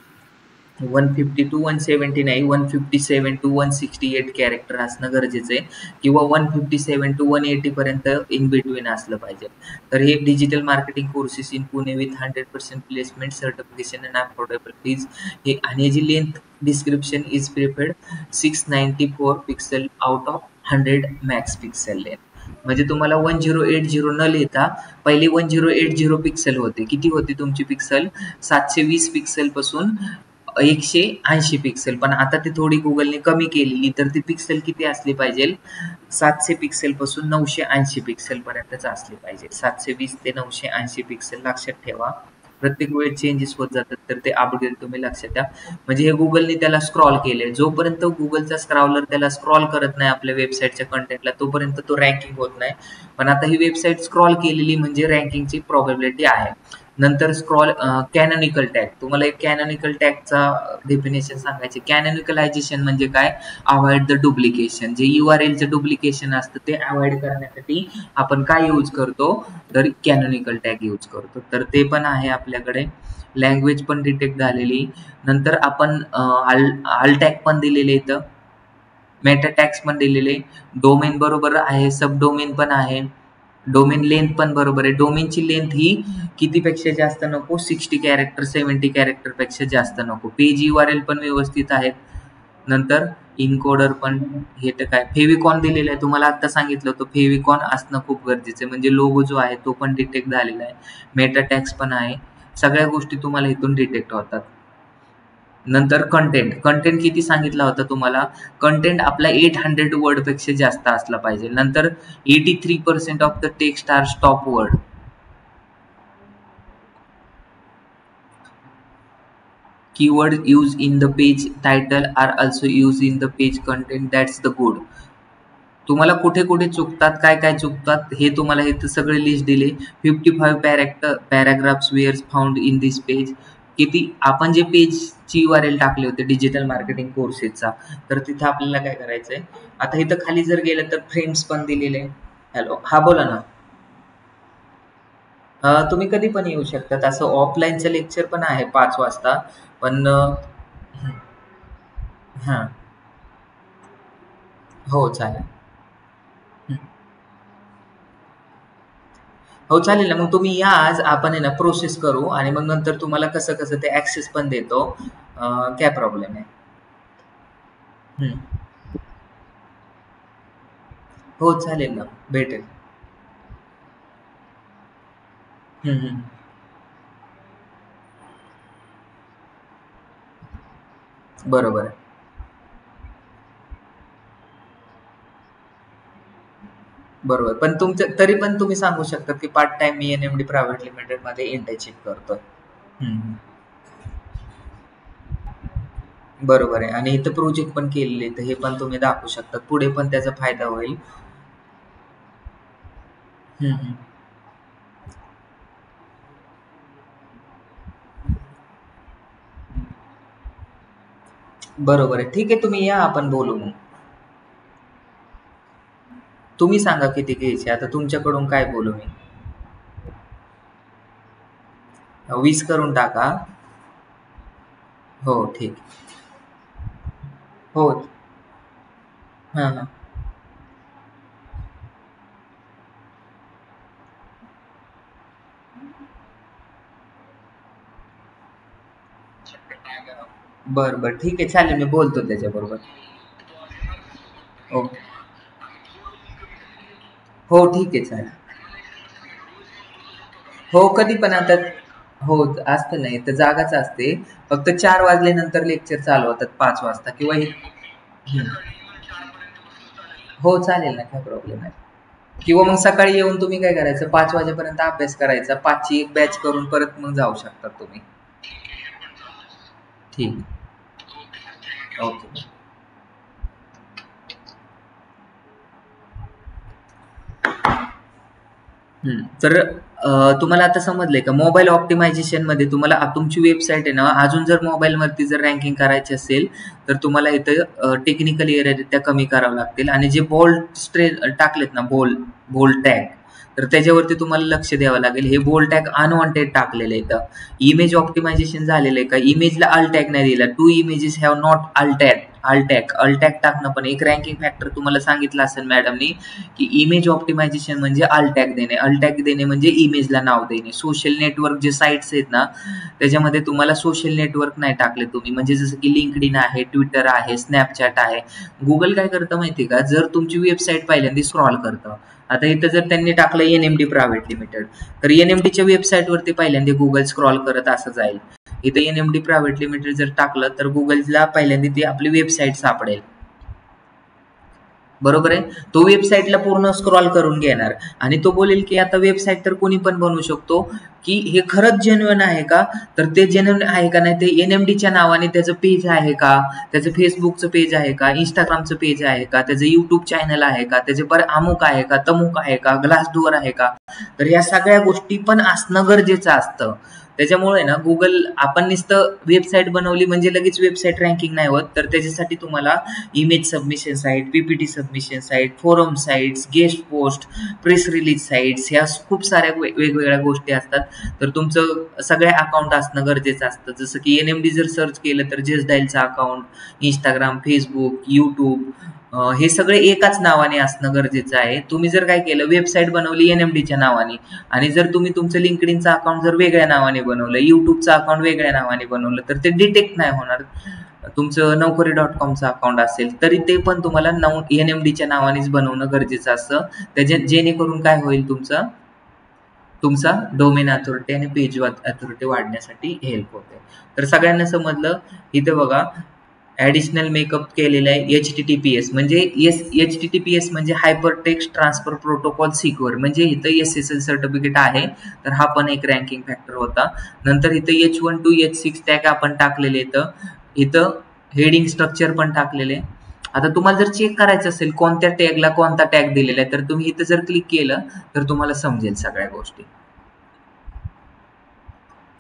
150 to 170 नाही, 157 to 168 कॅरेक्टर असणं गरजेचं आहे, किंवा 157 to 180 पर्यंत इन बिटवीन असलं पाहिजे. तर हे digital marketing courses in Pune with 100% placement certification and affordable fees हे. आणि याची length description is prepared 694 pixel out of 100 max pixel length. म्हणजे तुम्हाला 1080 न लिहिता पहिली 1080 पिक्सेल होते. किती होती तुमची पिक्सेल, 720 पिक्सेल पासून 180 पिक्सेल. पण आता ती थोडी गुगलने कमी केलेली, तर ती पिक्सेल किती असली पाहिजे, 700 पिक्सेल पासून 980 पिक्सेल पर्यंतच असली पाहिजे. 720 ते 980 पिक्सेल लक्षात ठेवा. प्रत्येक वेळेस चेंजेस होत जातात, तर ते अपडेट तुम्ही लक्षात द्या. म्हणजे हे गुगलने त्याला स्क्रॉल केले. जोपर्यंत गुगलचा स्क्रॉलर त्याला स्क्रॉल करत नाही आपल्या वेबसाईटच्या कंटेंटला, तोपर्यंत तो रँकिंग होत नाही. पण आता ही वेबसाईट स्क्रॉल केलेली म्हणजे रँकिंगची प्रोबॅबिलिटी आहे. नंतर स्क्रॉल कॅनॉनिकल टॅग, तुम्हाला एक कॅनॉनिकल टॅगचा डेफिनेशन सांगायचे. कॅनॉनिकलायझेशन म्हणजे काय? Avoid the duplication. जे URLचं डुप्लिकेशन असतं ते अवॉइड करण्यासाठी आपण काय यूज करतो? तर कॅनॉनिकल टॅग यूज करतो. तर ते पण आहे आपल्याकडे. लँग्वेज पण डिटेक्ट झालेली. नंतर आपण आल टॅग पण दिलेले इथं, मेटा टॅग्स पण दिलेले, डोमेन बरोबर आहे, सब डोमेन पण आहे, डोमेन लेंथ पण बरोबर आहे. डोमेनची लेंथ ही कितीपेक्षा जास्त नको? 60 कॅरेक्टर 70 कॅरेक्टर पेक्षा जास्त नको. पेज URL पण व्यवस्थित आहेत. नंतर इनकोडर पण, हे तर काय फेविकॉन दिलेलं आहे, तुम्हाला आता सांगितलं होतं फेविकॉन असणं खूप गरजेचं आहे, म्हणजे लोगो जो आहे तो पण डिटेक्ट झालेला आहे. मेटा टॅग्स पण आहे. सगळ्या गोष्टी तुम्हाला इथून डिटेक्ट होतात. नंतर कंटेंट, कंटेंट किती सांगितला होता तुम्हाला? कंटेंट आपला 800 वर्ड पेक्षा जास्त असला पाहिजे. नंतर 83% of the text are stop word. Keyword use in the page title are also use in the page content, that's the good. तुम्हाला कुठे कुठे चुकतात, काय काय चुकतात हे तुम्हाला इथं सगळे लिस्ट दिले. 55 paragraphs were found in this page. किती आपण जे पेजची URL टाकले होते डिजिटल मार्केटिंग कोर्सेसचा, तर तिथं आपल्याला काय करायचंय? आता इथं खाली जर गेलं तर फ्रेंड्स पण दिलेले. हॅलो, हा बोला ना. तुम्ही कधी पण येऊ शकतात. असं ऑफलाईनचं लेक्चर पण आहे 5 वाजता, पण हां, हो चालेल. हो चालेल ना, मग तुम्ही या आज, आपण आहे ना प्रोसेस करू आणि मग नंतर तुम्हाला कसं कसं ते ॲक्सेस पण देतो. काय प्रॉब्लेम आहे. हो चालेल ना, भेटेल. बरोबर आहे. बरोबर, पण तुमचं तरी पण तुम्ही सांगू शकता की पार्ट टाइम मी NMD प्रायव्हेट लिमिटेड मध्ये इंटर्नशिप करतोय. बरोबर आहे. आणि इथं प्रोजेक्ट पण केलेले, तर हे पण तुम्ही दाखवू शकता, पुढे पण त्याचा फायदा होईल. बरोबर आहे. ठीक आहे, तुम्ही या, आपण बोलू. मग तुम्ही सांगा किती घ्यायचे. आता तुमच्याकडून काय बोलू मी? 20 करून टाका. हो ठीक. हो. हां. बरं बरं, ठीक आहे, चालेल, मी बोलतो त्याच्याबरोबर. हो हो, ठीक आहे, चालेल. हो, कधी पण आता. हो, असतं नाही तर जागाच असते. फक्त 4 वाजल्यानंतर लेक्चर चालू होतात, 5 वाजता किंवा हो चालेल ना, काय प्रॉब्लेम नाही. किंवा मग सकाळी येऊन तुम्ही काय करायचं, 5 वाजेपर्यंत अभ्यास करायचा. 5ची एक बॅच करून परत मग जाऊ शकता तुम्ही. ठीक. ओके. तर तुम्हाला आता समजलंय का? मोबाईल ऑप्टिमायझेशन मध्ये तुम्हाला तुमची वेबसाईट आहे ना, अजून जर मोबाईलवरती जर रँकिंग करायची असेल तर तुम्हाला इथं टेक्निकल एरियारित्या कमी करावं लागतील. आणि जे बोल्ड टाकलेत ना, बोल्ड टॅग, तर त्याच्यावरती तुम्हाला लक्ष द्यावं लागेल. हे बोल्ड टॅग अनवॉन्टेड टाकलेलं आहे. इथं इमेज ऑप्टिमायझेशन झालेलं आहे का? इमेजला अल टॅग नाही दिला. 2 images have not alt tag टाकणं पण एक रँकिंग फॅक्टर तुम्हाला सांगितलं असेल मॅडमनी, की इमेज ऑप्टिमायझेशन म्हणजे अल टॅग देणे. अल टॅग देणे म्हणजे इमेजला नाव देणे. सोशल नेटवर्क जे साईट्स आहेत ना, त्याच्यामध्ये तुम्हाला सोशल नेटवर्क नाही टाकले तुम्ही, म्हणजे जसं की लिंक्डइन आहे, ट्विटर आहे, स्नॅपचॅट आहे. गुगल काय करतं माहिती का? जर तुमची वेबसाईट पहिल्यांदा स्क्रॉल करतं. आता इथं जर त्यांनी टाकलं NMD प्रायव्हेट लिमिटेड, तर NMDच्या वेबसाईटवरती पहिल्यांदा गुगल स्क्रॉल करत असं जाईल. इथं NMD प्रायव्हेट लिमिटेड जर टाकलं तर गुगलला पहिल्यांदा ती आपली वेबसाईट सापडेल. बरोबर आहे. तो वेबसाईटला पूर्ण स्क्रॉल करून घेणार आणि तो बोलेल की आता वेबसाईट तर कोणी पण बनवू शकतो, की हे खरंच जेन्युइन आहे का? तर ते जेन्युइन आहे का नाही ते NMDच्या नावाने त्याचं पेज आहे का? त्याचं Facebookचं पेज आहे का? Instagramचं पेज आहे का? त्याचं YouTube चॅनल आहे का? त्याचे अमुक आहे का? तमुक आहे का? Glassdoor आहे का? तर या सगळ्या गोष्टी पण असणं गरजेचं असतं. त्याच्यामुळे ना Google आपण नुसतं वेबसाईट बनवली म्हणजे लगेच वेबसाईट रँकिंग नाही होत. तर त्याच्यासाठी तुम्हाला image submission site, PPT submission site, forum sites, guest post, press release sites ह्या खूप साऱ्या वेगवेगळ्या गोष्टी असतात. तर तुमचं सगळ्या अकाउंट असणं गरजेचं असतं. जसं की NMD जर सर्च केलं तर जेस डायलचं अकाउंट, Instagram, Facebook, YouTube हे सगळे एकाच नावाने असणं गरजेचं आहे. तुम्ही जर काय केलं वेबसाईट बनवली NMDच्या नावाने आणि जर तुम्ही तुमचं LinkedInचं अकाउंट जर वेगळ्या नावाने बनवलं, YouTubeचं अकाउंट वेगळ्या नावाने बनवलं तर ते डिटेक्ट नाही होणार. तुमचं Naukri.comचं अकाउंट असेल तरी ते पण तुम्हाला NMDच्या नावानेच बनवणं गरजेचं असतं. जेणेकरून काय होईल तुमचा डोमेन अथॉरिटी आणि पेज अथॉरिटी वाढण्यासाठी हेल्प होते. तर सगळ्यांना समजलं. इथे बघा ॲडिशनल मेकअप केलेलं आहे HTTPS म्हणजे HTTPS म्हणजे hyper text transfer protocol secure म्हणजे इथं SSL सर्टिफिकेट आहे. तर हा पण एक रँकिंग फॅक्टर होता. नंतर इथं H1 to H6 टॅग आपण टाकलेले इथं हेडिंग स्ट्रक्चर पण टाकलेले. आता तुम्हाला जर चेक करायचं असेल कोणत्या टॅगला कोणता टॅग दिलेला आहे तर तुम्ही इथं जर क्लिक केलं तर तुम्हाला समजेल सगळ्या गोष्टी.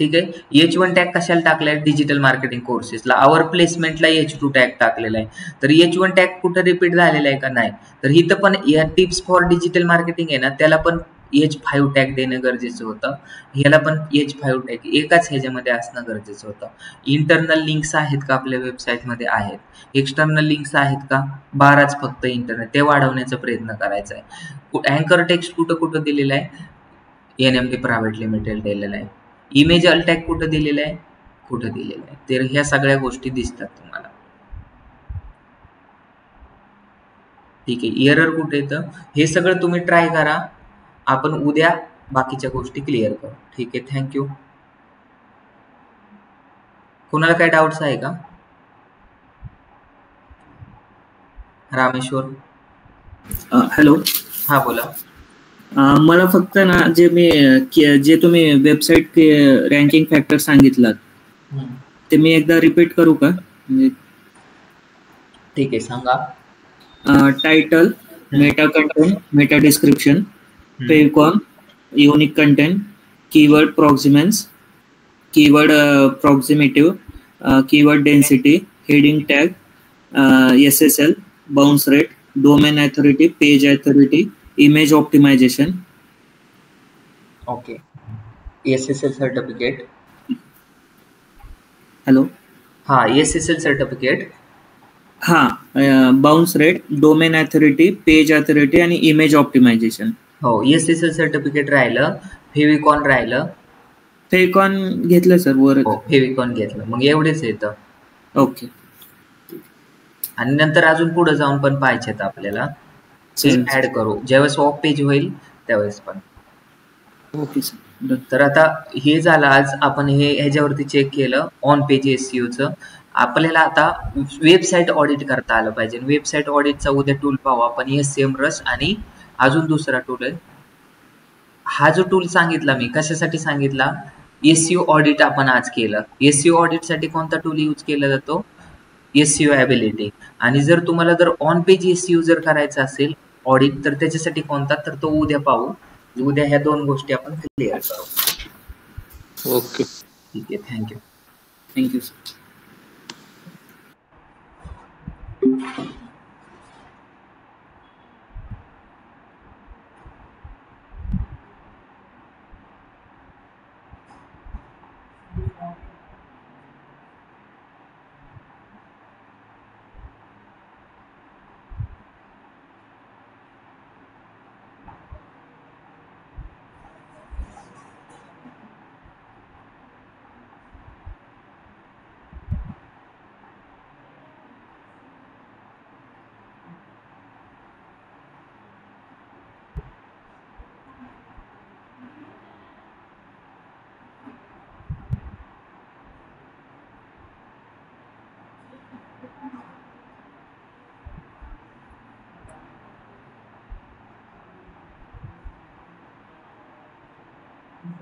ठीक आहे. H1 टॅग कशाला टाकलाय? डिजिटल मार्केटिंग कोर्सेसला. आवर प्लेसमेंटला H2 टॅग टाकलेला आहे. तर H1 टॅग कुठं रिपीट झालेला आहे का? नाही. तर इथं पण या टिप्स फॉर डिजिटल मार्केटिंग आहे ना त्याला पण H5 टॅग देणं गरजेचं होतं. ह्याला पण H5 टॅग एकाच ह्याच्यामध्ये असणं गरजेचं होतं. इंटरनल लिंक्स आहेत का आपल्या वेबसाईटमध्ये? आहेत. एक्सटर्नल लिंक्स आहेत का? 12च फक्त इंटरनेट ते वाढवण्याचा प्रयत्न करायचा आहे. अँकर टेक्स्ट कुठं दिलेला आहे? NMD प्रायव्हेट लिमिटेड दिलेला आहे. इमेज अल्टॅग कुठं दिलेलं आहे? कुठं दिलेलं आहे? तर ह्या सगळ्या गोष्टी दिसतात तुम्हाला. ठीक आहे. एरर कुठे येतं? हे सगळं तुम्ही ट्राय करा. आपण उद्या बाकीच्या गोष्टी क्लिअर करू. ठीक आहे. थँक्यू. कोणाला काय डाऊट्स आहे का? रामेश्वर. हॅलो. हा बोला. मला फक्त ना जे तुम्ही वेबसाईट रँकिंग फॅक्टर सांगितलात ते मी एकदा रिपीट करू का? म्हणजे ठीक आहे सांगा. Title, meta content, meta description, favicon, unique content, keyword proximity, keyword proximity, keyword density, heading tag, SSL, bounce rate, domain authority, page authority, image optimisation. Okay. SSL certificate. Hello. हा SSL सर्टिफिकेट. हा bounce rate, domain authority, page authority आणि इमेज ऑप्टिमायझेशन. हो. SSL सर्टिफिकेट राहिलं. फेविकॉन राहिलं. फेविकॉन घेतलं सर वर. हो फेविकॉन घेतलं. मग एवढेच येतं. ओके. आणि नंतर अजून पुढे जाऊन पण पाहिजेत आपल्याला ते ऍड करू ज्यावेळेस ऑफ पेज होईल त्यावेळेस पण. Okay sir. तर आता हे झालं. आज आपण ह्याच्यावरती चेक केलं ऑन पेज SEOचं. आपल्याला आता वेबसाईट ऑडिट करता आलं पाहिजे. वेबसाईट ऑडिटचा उद्या टूल पाहू आपण SEMrush आणि अजून दुसरा टूल आहे. हा जो टूल सांगितला मी कशासाठी सांगितला? SEO ऑडिट आपण आज केलं. SEO ऑडिटसाठी कोणता टूल यूज केला जातो? SEO ability. आणि जर तुम्हाला ऑन पेज SEO जर करायचा असेल ऑडिट तर त्याच्यासाठी कोणता? तर तो उद्या पाहू. उद्या ह्या दोन गोष्टी आपण क्लिअर करू. ओके. ठीक आहे. थँक्यू. Thank you sir. आपण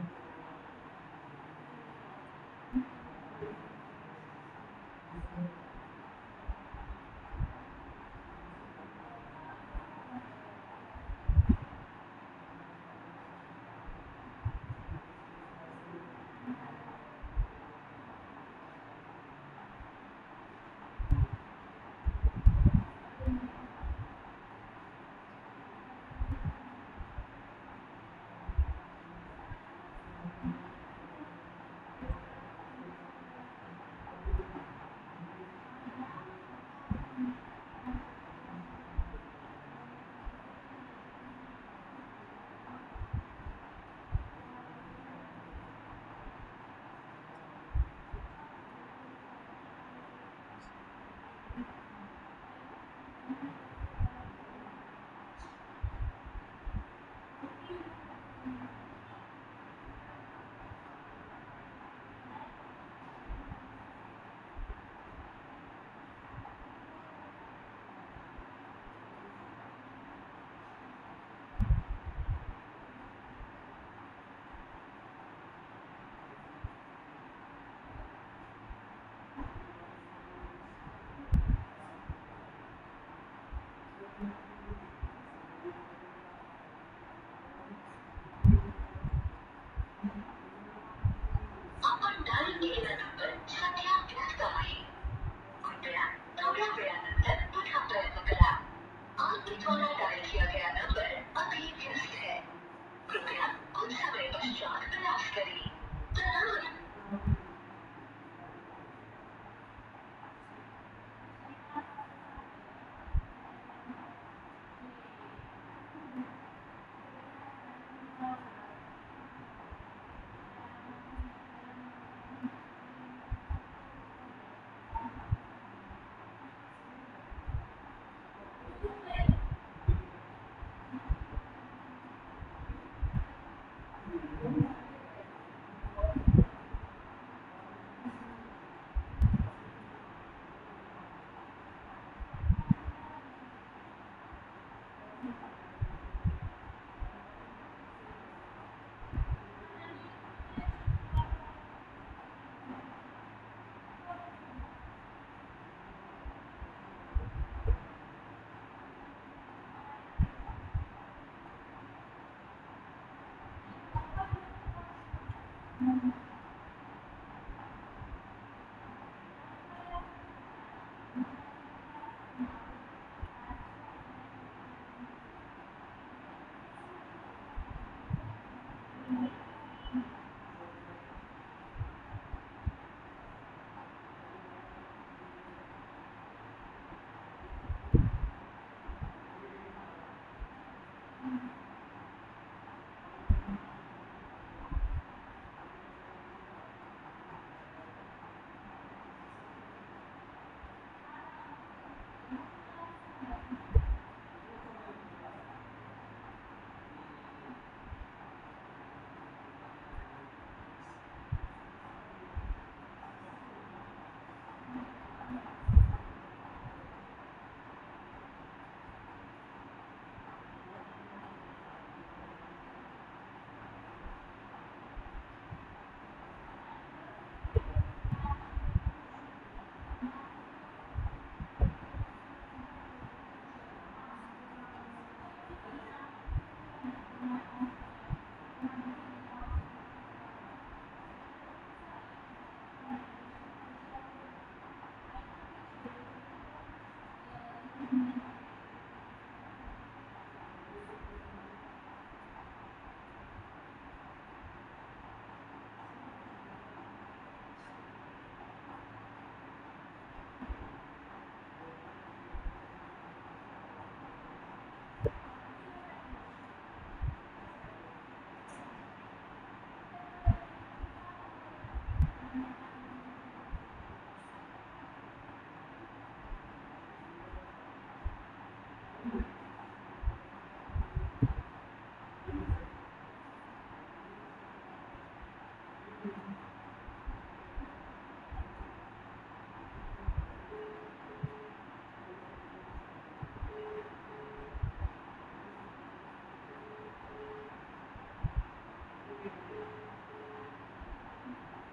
डायल केलेला नंबर सध्या व्यस्त आहे. कृपया थोड्या वेळानंतर पुन्हा प्रयत्न करा. आपके द्वारा डायल किया गया नंबर अभी व्यस्त है. कृपया कुछ समय पश्चात प्रयास करें. प्रणाम.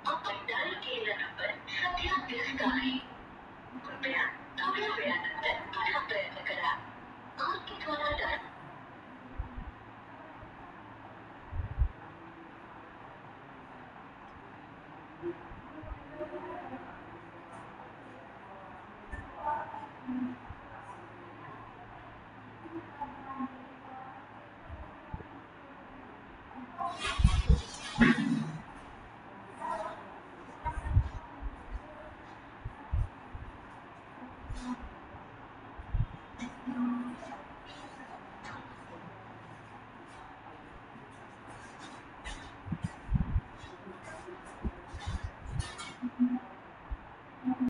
आपण डायल केलेला नंबर सध्या व्यस्त आहे. कृपया थोड्या वेळानंतर पुन्हा प्रयत्न करा. आपके द्वारा डायल Thank you.